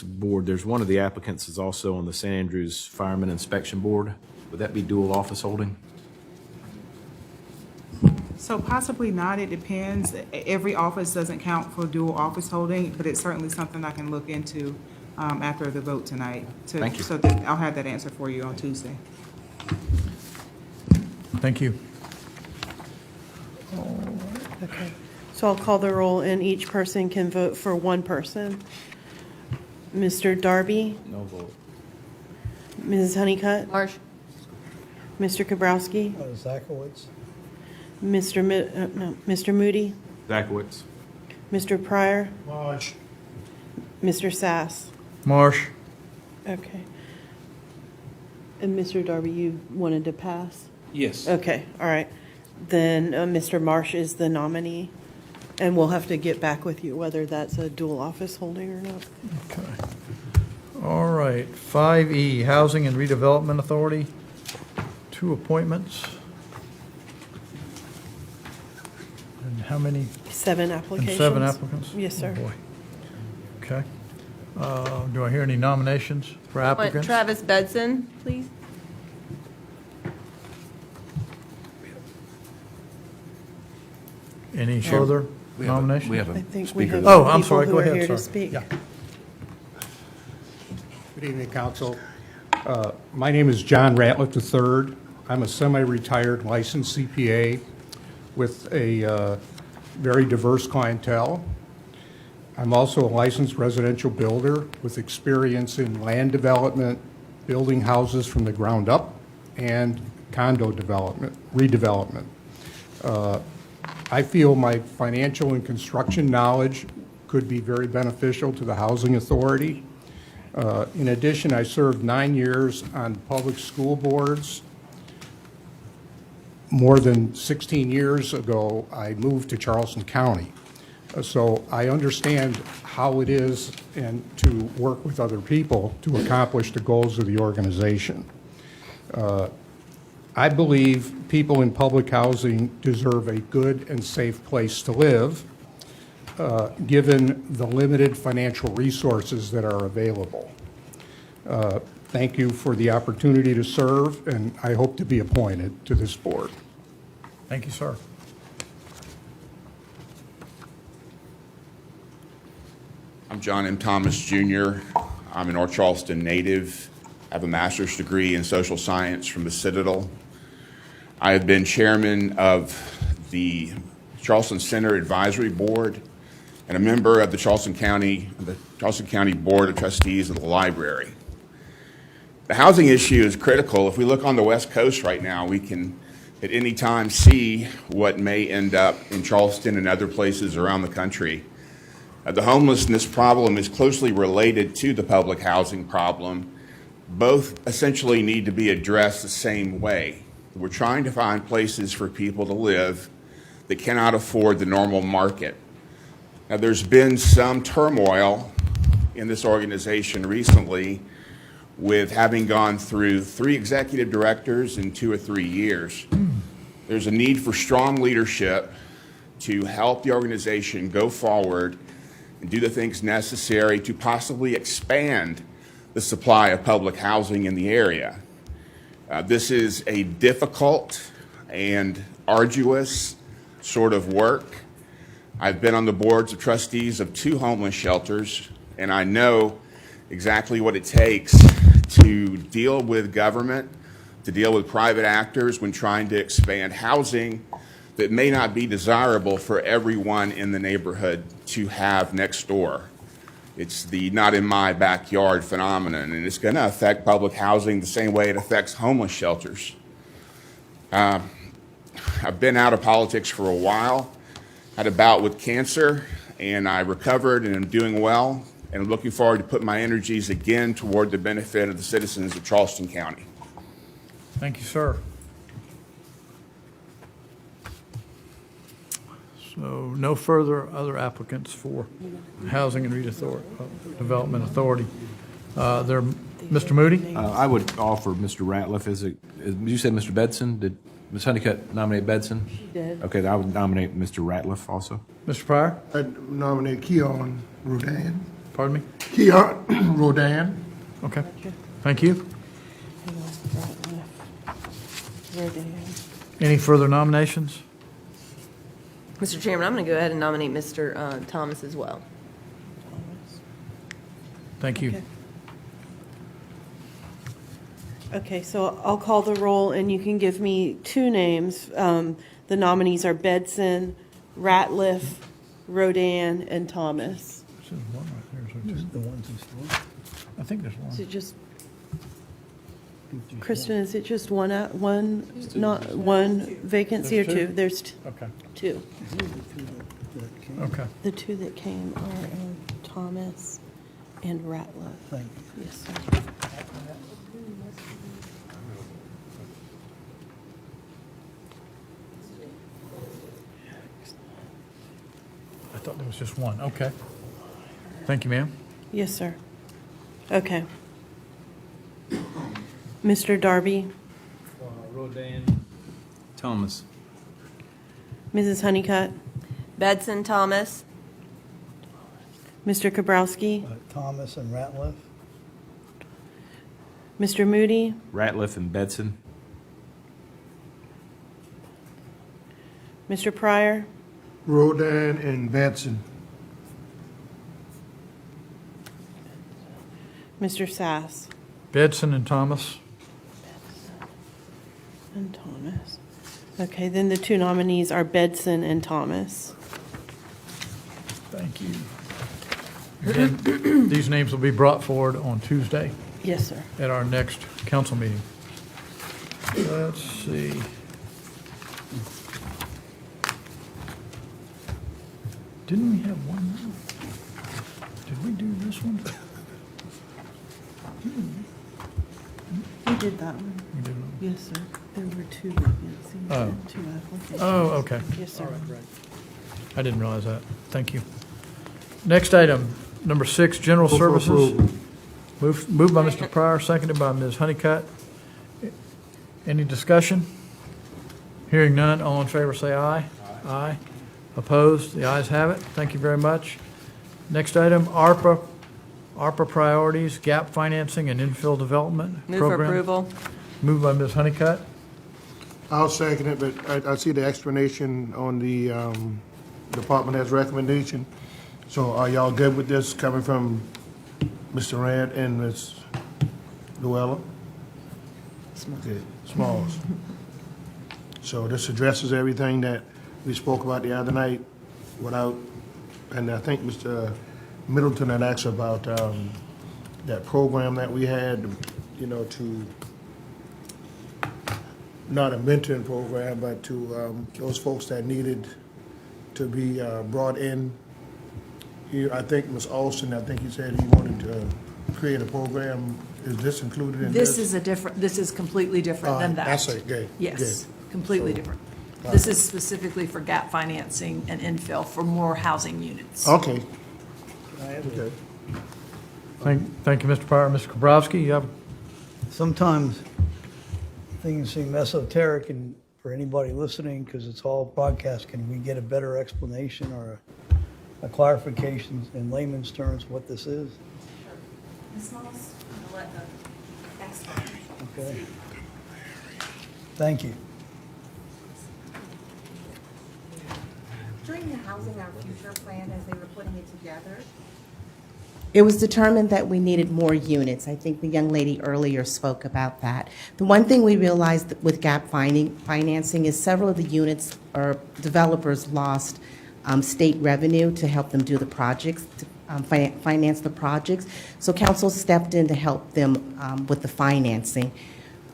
board, there's one of the applicants is also on the St. Andrews Fireman Inspection Board. Would that be dual office holding? So possibly not, it depends. Every office doesn't count for dual office holding, but it's certainly something I can look into after the vote tonight. Thank you. So that I'll have that answer for you on Tuesday. Thank you. Okay. So I'll call the roll, and each person can vote for one person. Mr. Darby, No vote. Mrs. Honeycutt, Marsh? Mr. Kabrowski, Zakowitz. Mr. Moody, Backowitz. Mr. Pryor, March. Mr. Sass. Marsh. Okay. And Mr. Darby, you wanted to pass? Yes. Okay, all right. Then Mr. Marsh is the nominee, and we'll have to get back with you whether that's a dual office holding or not. Okay. All right, 5E, Housing and Redevelopment Authority, 2 appointments. And how many? 7 And applications. 7 applicants? Yes, sir. Oh, boy. Okay. Do I hear any nominations for applicants? Travis Bedson, please. Any further nominations? We have I a think we speaker. have Oh, I'm people sorry, who go are ahead, here to sorry. speak. Yeah. Good evening, council. My name is John Ratliff III. I'm a semi-retired licensed CPA with a very diverse clientele. I'm also a licensed residential builder with experience in land development, building houses from the ground up, and condo development, redevelopment. I feel my financial and construction knowledge could be very beneficial to the Housing Authority. In addition, I served 9 years on public school boards. More than 16 years ago, I moved to Charleston County. So I understand how it is and to work with other people to accomplish the goals of the organization. I believe people in public housing deserve a good and safe place to live, given the limited financial resources that are available. Thank you for the opportunity to serve, and I hope to be appointed to this board. Thank you, sir. I'm John M. Thomas, Jr. I'm a North Charleston native. I have a master's degree in social science from the Citadel. I have been chairman of the Charleston Center Advisory Board and a member of the Charleston County Board of Trustees of the Library. The housing issue is critical. If we look on the West Coast right now, we can at any time see what may end up in Charleston and other places around the country. The homelessness problem is closely related to the public housing problem. Both essentially need to be addressed the same way. We're trying to find places for people to live that cannot afford the normal market. Now, there's been some turmoil in this organization recently with having gone through 3 executive directors in 2 or 3 years. There's a need for strong leadership to help the organization go forward and do the things necessary to possibly expand the supply of public housing in the area. This is a difficult and arduous sort of work. I've been on the boards of trustees of 2 homeless shelters, and I know exactly what it takes to deal with government, to deal with private actors when trying to expand housing that may not be desirable for everyone in the neighborhood to have next door. It's the not in my backyard phenomenon, and it's going to affect public housing the same way it affects homeless shelters. I've been out of politics for a while, had a bout with cancer, and I recovered and am doing well, and I'm looking forward to putting my energies again toward the benefit of the citizens of Charleston County. Thank you, sir. So no further other applicants for Housing and Redevelopment Authority. Mr. Moody? I would offer Mr. Ratliff. You said Mr. Bedson? Did Ms. Honeycutt nominate Bedson? She did. Okay, I would nominate Mr. Ratliff also. Mr. Pryor? I nominate Keon Rodan. Pardon me? Keon Rodan. Okay, thank you. Any further nominations? Mr. Chairman, I'm going to go ahead and nominate Mr. Thomas as well. Thank you. Okay, so I'll call the roll, and you can give me 2 names. The nominees are Bedson, Ratliff, Rodan, and Thomas. There's one right there. The ones in store. I think there's Is one. it just, Kristen, is it just one vacancy or There's 2? two? There's Okay. 2. that came. Okay. The two that came are Thomas and Ratliff. Thank you. Yes, sir. I thought there was just one. Okay. Thank you, ma'am. Yes, sir. Okay. Mr. Darby, Rodan Thomas. Mrs. Honeycutt, Bedson Thomas. Mr. Kabrowski, Thomas and Ratliff. Mr. Moody, Ratliff and Bedson. Mr. Pryor, Rodan and Batson. Mr. Sass, Bedson and Thomas. and Thomas. Okay, then the two nominees are Bedson and Thomas. Thank you. And these names will be brought forward on Tuesday Yes, sir. at our next council meeting. Let's see. Didn't we have one more? Did we do this one? We did that one. We did one. Yes, sir. There were two vacancies Oh. and two applications. Oh, okay. Yes, sir. I didn't realize that. Thank you. Next item, number 6, general Move for services. approval. Moved by Mr. Pryor, seconded by Ms. Honeycutt. Any discussion? Hearing none, all in favor say aye. Aye. Opposed? The ayes have it. Thank you very much. Next item, ARPA priorities, gap financing and infill development Move for program. approval. Moved by Ms. Honeycutt. I'll second it, but I see the explanation on the department head's recommendation. So are y'all good with this coming from Mr. Rand and Ms. Luella? Okay, Smalls. So this addresses everything that we spoke about the other night without, and I think Mr. Middleton had asked about that program that we had, you know, to, not a mentoring program, but to those folks that needed to be brought in. I think Ms. Alston, I think he said he wanted to create a program. Is this included in this? This is completely different than that. That's it, good. Yes, completely different. This is specifically for gap financing and infill for more housing units. Okay. Okay. Thank you, Mr. Pryor. Mr. Kabrowski, you have, Sometimes things seem esoteric and for anybody listening, because it's all broadcast, can we get a better explanation or a clarification in layman's terms what this is? Ms. Moss, I'll let the expert. Okay. Thank you. During the Housing Our Future plan, as they were putting it together, it was determined that we needed more units. I think the young lady earlier spoke about that. The one thing we realized with gap financing is several of the units or developers lost state revenue to help them do the projects, to finance the projects. So council stepped in to help them with the financing.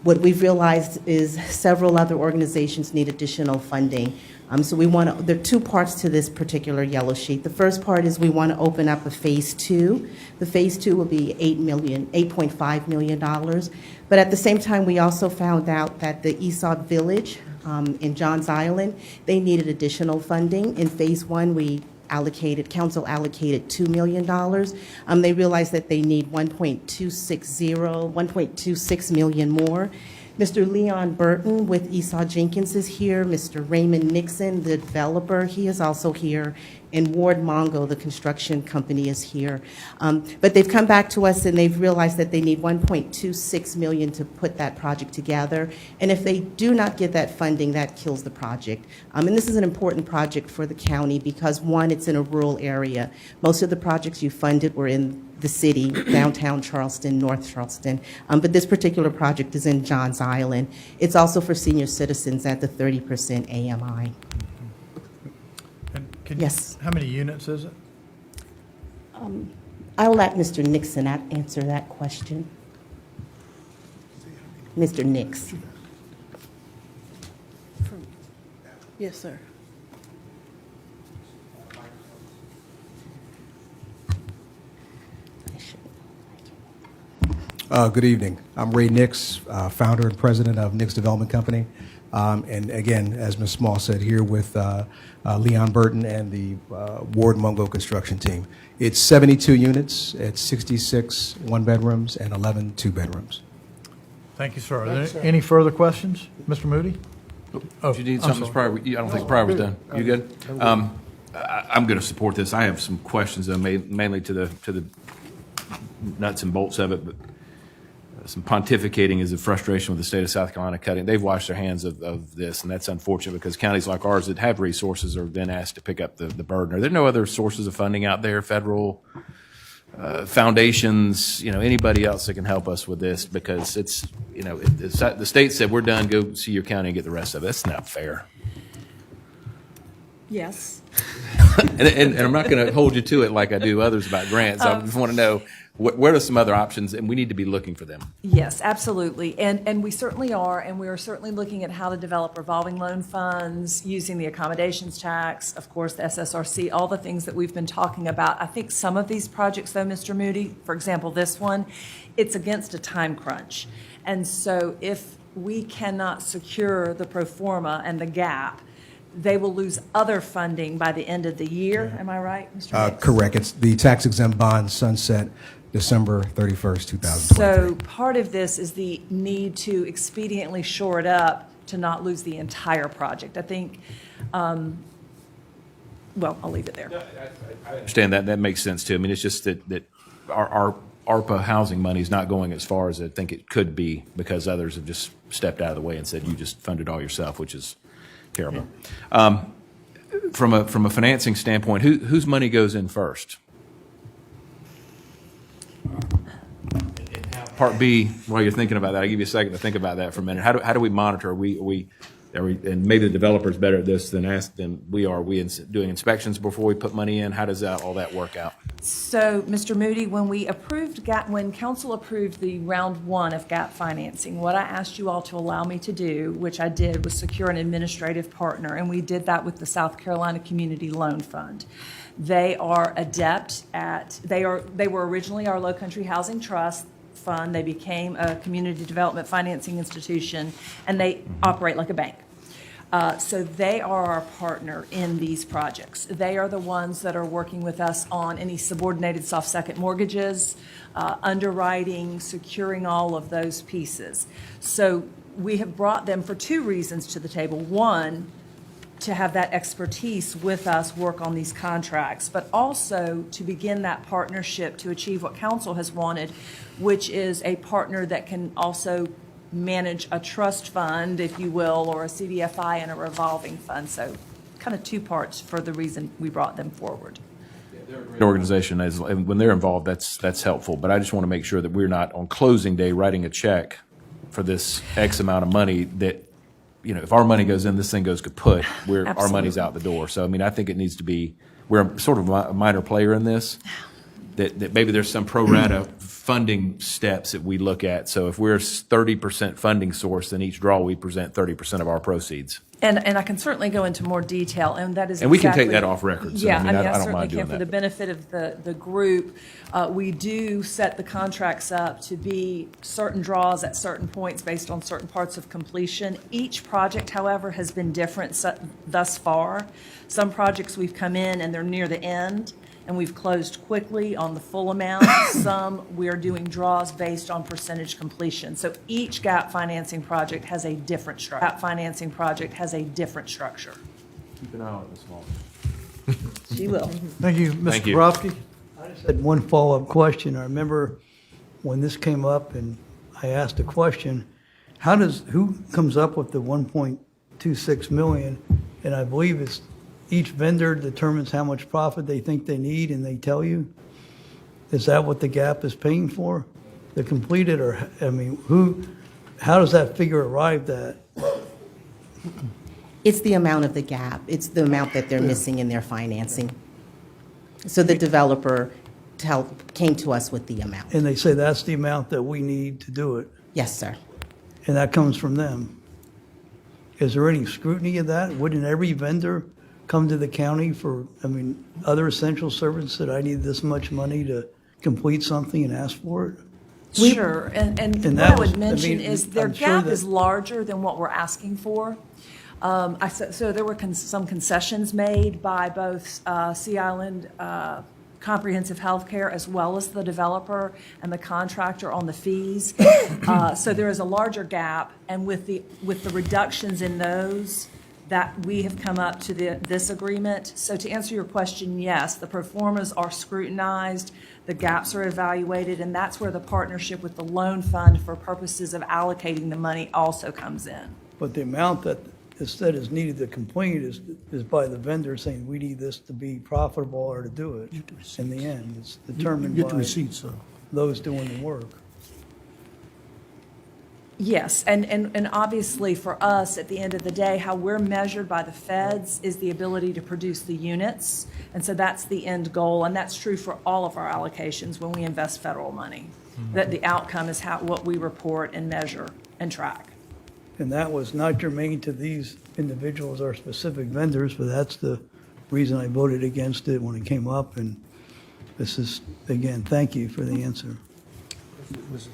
What we've realized is several other organizations need additional funding. So there are two parts to this particular yellow sheet. The first part is we want to open up a phase 2. The phase 2 will be $8.5 million. But at the same time, we also found out that the Esau Village in Johns Island, they needed additional funding. In phase 1, council allocated $2 million. They realized that they need 1.26 million more. Mr. Leon Burton with Esau Jenkins is here. Mr. Raymond Nixon, the developer, he is also here. And Ward Mongo, the construction company, is here. But they've come back to us and they've realized that they need 1.26 million to put that project together. And if they do not get that funding, that kills the project. And this is an important project for the county because, one, it's in a rural area. Most of the projects you funded were in the city, downtown Charleston, North Charleston. But this particular project is in Johns Island. It's also for senior citizens at the 30% AMI. Yes. How many units is it? I'll let Mr. Nixon answer that question. Mr. Nix. Yes, sir. Good evening. I'm Ray Nix, founder and president of Nix Development Company. And again, as Ms. Small said, here with Leon Burton and the Ward Mungo construction team. It's 72 units, it's 66 one-bedrooms and 11 two-bedrooms. Thank you, sir. Are there any further questions? Mr. Moody? Oh, Did you need I'm something, Mr. sorry. Pryor? I don't think Pryor was done. You good? I'm going to support this. I have some questions, though, mainly to the nuts and bolts of it, but some pontificating is a frustration with the state of South Carolina cutting. They've washed their hands of this, and that's unfortunate because counties like ours that have resources are then asked to pick up the burden. Are there no other sources of funding out there, federal foundations, anybody else that can help us with this? Because it's, the state said, we're done, go see your county and get the rest of it. That's not fair. Yes. And I'm not going to hold you to it like I do others about grants. I just want to know, what are some other options, and we need to be looking for them. Yes, absolutely. And we certainly are, and we are certainly looking at how to develop revolving loan funds, using the accommodations tax, of course, the SSRC, all the things that we've been talking about. I think some of these projects, though, Mr. Moody, for example, this one, it's against a time crunch. And so if we cannot secure the pro forma and the gap, they will lose other funding by the end of the year. Am I right, Mr. Nix? Correct. It's the tax exempt bond sunset December 31st, 2023. So part of this is the need to expediently shore it up to not lose the entire project. I think, well, I'll leave it there. I understand that. That makes sense, too. I mean, it's just that our ARPA housing money is not going as far as I think it could be because others have just stepped out of the way and said, you just fund it all yourself, which is terrible. From a financing standpoint, whose money goes in first? Part B, while you're thinking about that, I'll give you a second to think about that for a minute. How do we monitor? Are we, and maybe the developer's better at this than we are. Are we doing inspections before we put money in? How does all that work out? So, Mr. Moody, when council approved the round one of gap financing, what I asked you all to allow me to do, which I did, was secure an administrative partner, and we did that with the South Carolina Community Loan Fund. They are adept at, they were originally our Low Country Housing Trust Fund. They became a community development financing institution, and they operate like a bank. So they are our partner in these projects. They are the ones that are working with us on any subordinated soft second mortgages, underwriting, securing all of those pieces. So we have brought them for two reasons to the table. One, to have that expertise with us work on these contracts, but also to begin that partnership to achieve what council has wanted, which is a partner that can also manage a trust fund, if you will, or a CDFI and a revolving fund. So kind of two parts for the reason we brought them forward. The organization, when they're involved, that's helpful. But I just want to make sure that we're not on closing day writing a check for this X amount of money that, if our money goes in, this thing goes kaput, our money's out the door. So, I mean, I think it needs to be, we're sort of a minor player in this, that maybe there's some pro rata funding steps that we look at. So if we're 30% funding source, then each draw we present 30% of our proceeds. And I can certainly go into more detail, and that is And we can take exactly- that off record. So, Yeah, I mean, I don't certainly mind can. doing For the that. benefit of the group, we do set the contracts up to be certain draws at certain points based on certain parts of completion. Each project, however, has been different thus far. Some projects we've come in and they're near the end, and we've closed quickly on the full amount. Some, we are doing draws based on percentage completion. So each gap financing project has a different structure. Gap financing project has a different structure. Keep an eye on this small. She will. Thank you, Thank Mr. you. Borowski. I just had one follow-up question. I remember when this came up and I asked a question, who comes up with the 1.26 million? And I believe it's each vendor determines how much profit they think they need and they tell you? Is that what the gap is paying for? To complete it, or, I mean, how does that figure arrive at? It's the amount of the gap. It's the amount that they're missing in their financing. So the developer came to us with the amount. And they say that's the amount that we need to do it, Yes, sir. and that comes from them. Is there any scrutiny of that? Wouldn't every vendor come to the county for, other essential services that I need this much money to complete something and ask for it? Sure, and what that I was- would mention mean, is their I'm sure gap that- is larger than what we're asking for. So there were some concessions made by both Sea Island Comprehensive Healthcare as well as the developer and the contractor on the fees. So there is a larger gap, and with the reductions in those, that we have come up to this agreement. So to answer your question, yes, the pro formas are scrutinized, the gaps are evaluated, and that's where the partnership with the loan fund for purposes of allocating the money also comes in. But the amount that is said is needed to complete is by the vendor saying, we need this to be profitable or to do it. In the end, it's determined Get the by receipts, so. those doing the work. Yes, and obviously for us, at the end of the day, how we're measured by the feds is the ability to produce the units. And so that's the end goal, and that's true for all of our allocations when we invest federal money. That the outcome is what we report and measure and track. And that was not germane to these individuals or specific vendors, but that's the reason I voted against it when it came up. And this is, again, thank you for the answer.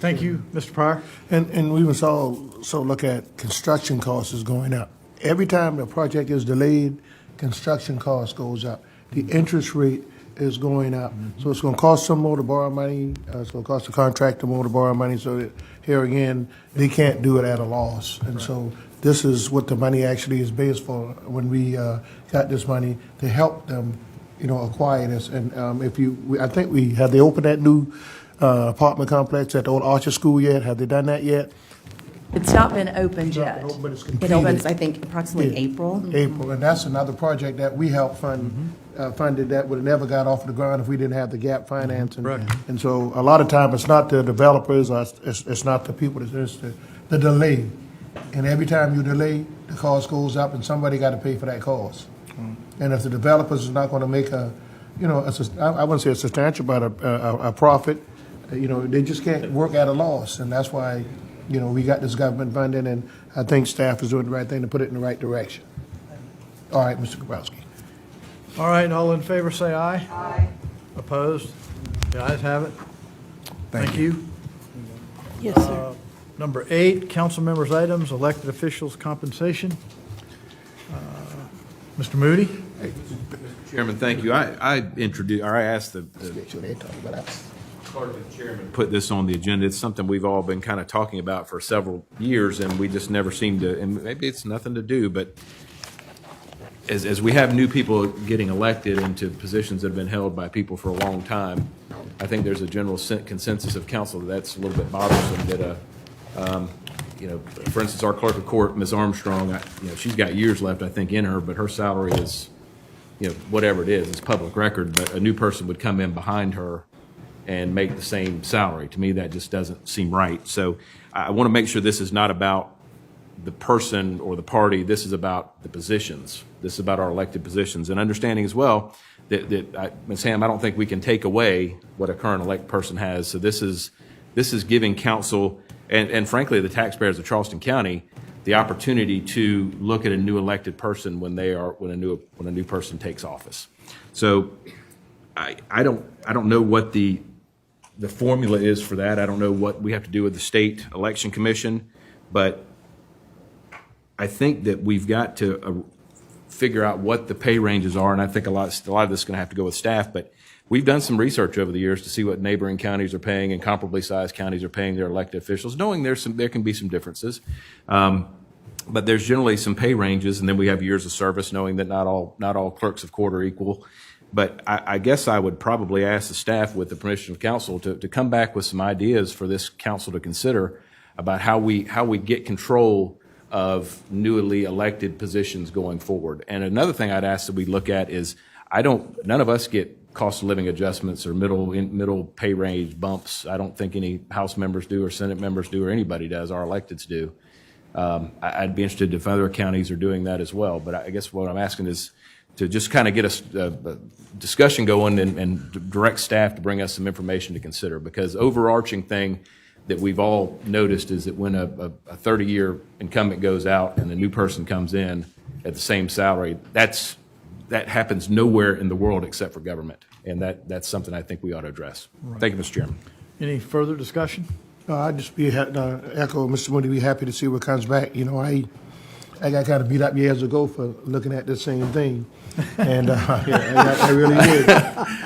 Thank you, Mr. Pryor. And we must also look at construction costs is going up. Every time the project is delayed, construction cost goes up. The interest rate is going up. So it's going to cost some more to borrow money. It's going to cost the contractor more to borrow money. So that here again, they can't do it at a loss. And so this is what the money actually is based for when we got this money to help them, acquire this. And I think have they opened that new apartment complex at the old Archer School yet? Have they done that yet? It's not been opened yet. But it's It completed. opens, I think, approximately Yeah. April. April, and that's another project that we helped funded that would have never got off the ground if we didn't have the gap financing. And so a lot of time, it's not the developers, or it's not the people, it's the delay. And every time you delay, the cost goes up, and somebody got to pay for that cost. And if the developers is not going to make I wouldn't say a substantial, but a profit, they just can't work at a loss, and that's why, we got this government funding, and I think staff is doing the right thing to put it in the right direction. All right, Mr. Grabowski. All right, all in favor, say aye. Aye. Opposed? The ayes have it. Thank you. Yes, sir. Number 8, council members' items, elected officials' compensation. Mr. Moody? Chairman, thank you. I asked the clerk and chairman to put this on the agenda. It's something we've all been kind of talking about for several years, and we just never seem to, and maybe it's nothing to do, but as we have new people getting elected into positions that have been held by people for a long time, I think there's a general consensus of council that that's a little bit bothersome that, for instance, our clerk of court, Ms. Armstrong, she's got years left, I think, in her, but her salary is, whatever it is, it's public record, but a new person would come in behind her and make the same salary. To me, that just doesn't seem right. So I want to make sure this is not about the person or the party. This is about the positions. This is about our elected positions. And understanding as well that Ms. Ham, I don't think we can take away what a current elected person has. So this is giving council and frankly the taxpayers of Charleston County the opportunity to look at a new elected person when a new person takes office. So I don't know what the formula is for that. I don't know what we have to do with the state election commission, but I think that we've got to figure out what the pay ranges are, and I think a lot of this is going to have to go with staff, but we've done some research over the years to see what neighboring counties are paying and comparably sized counties are paying their elected officials, knowing there can be some differences. But there's generally some pay ranges, and then we have years of service, knowing that not all clerks of court are equal. But I guess I would probably ask the staff, with the permission of council, to come back with some ideas for this council to consider about how we get control of newly elected positions going forward. And another thing I'd ask that we look at is none of us get cost of living adjustments or middle pay range bumps. I don't think any House members do or Senate members do or anybody does. Our electeds do. I'd be interested if other counties are doing that as well. But I guess what I'm asking is to just kind of get a discussion going and direct staff to bring us some information to consider. Because overarching thing that we've all noticed is that when a 30-year incumbent goes out and a new person comes in at the same salary, that happens nowhere in the world except for government. And that's something I think we ought to address. Right. Thank you, Mr. Chairman. Any further discussion? I'd just be, echo Mr. Moody, be happy to see what comes back. You know, I got kind of beat up years ago for looking at the same thing. And yeah, I really did.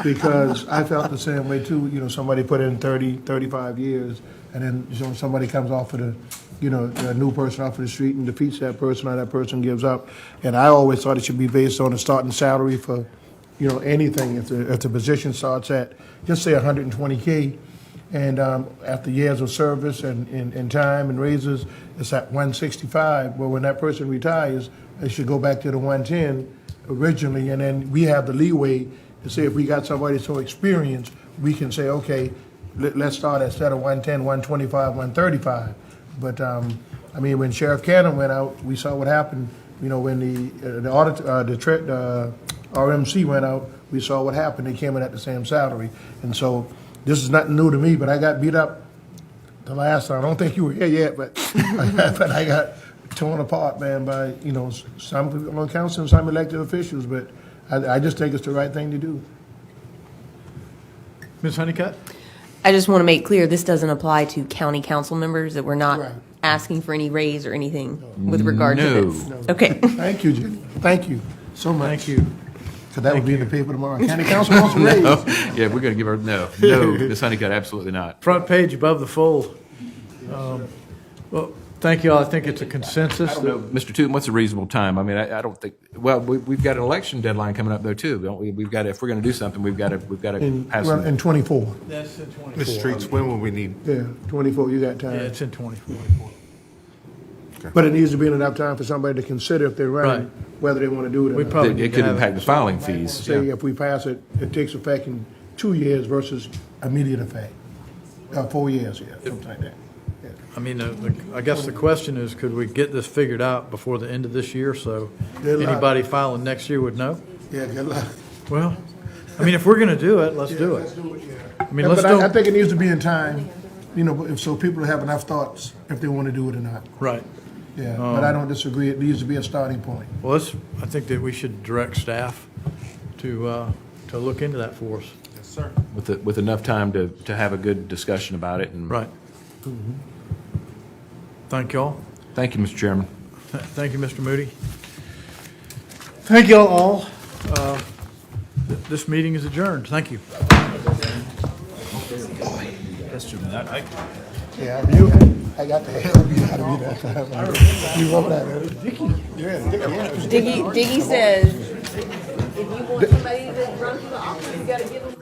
Because I felt the same way too. You know, somebody put in 30, 35 years, and then somebody comes off of a new person off of the street and defeats that person, or that person gives up. And I always thought it should be based on a starting salary for, anything. If the position starts at, just say 120K, and after years of service and time and raises, it's at 165. Well, when that person retires, it should go back to the 110 originally, and then we have the leeway to say if we got somebody so experienced, we can say, okay, let's start instead of 110, 125, 135. But I mean, when Sheriff Cannon went out, we saw what happened. When the RMC went out, we saw what happened. They came in at the same salary, and so this is nothing new to me. But I got beat up the last time. I don't think you were here yet, but but I got torn apart, man, by some people on council and some elected officials. But I just think it's the right thing to do. Ms. Honeycutt? I just want to make clear, this doesn't apply to county council members, that we're not Right. asking for any raise or anything with regard to No. this. Okay. Thank you, Jenny. Thank you so much. Thank you. Because that will be in the paper tomorrow. County council wants a raise. No. Yeah, we're going to give her, no, Ms. Honeycutt, absolutely not. Front page above the fold. Well, thank you all. I think it's a consensus. I don't know, Mr. Tootin, what's a reasonable time? I mean, I don't think, well, we've got an election deadline coming up though too, don't we? We've got to, if we're going to do something, we've got to pass Well, some. in 24. That's in 24. Ms. Streets, when will we need? Yeah, 24, you got Yeah, time. it's in 24. But it needs to be enough time for somebody to consider if they're running, Right. whether they want to do it or We not. probably It need could to have impact the filing fees. Say Yeah. if we pass it, it takes effect in 2 years versus immediate effect. 4 years, yeah, something like that. Yeah. I mean, I guess the question is, could we get this figured out before the end of this year so Good luck. anybody filing next year would know? Yeah, good luck. Well, I mean, if we're going to do it, let's do Let's it. do it, yeah. I mean, let's But I do, think it needs to be in time, so people have enough thoughts if they want to do it or not. right. Yeah, but I don't disagree. It needs to be a starting point. Well, I think that we should direct staff to look into that for us. Yes, sir. With enough time to have a good discussion about it. And Right. Thank you all. Thank you, Mr. Chairman. Thank you, Mr. Moody. Thank you all. This meeting is adjourned. Thank you. Yeah, I got the hell beat out of me that time. You remember that, man? Yeah, Dickie. Diggy says, if you want somebody to run for the office, you got to give them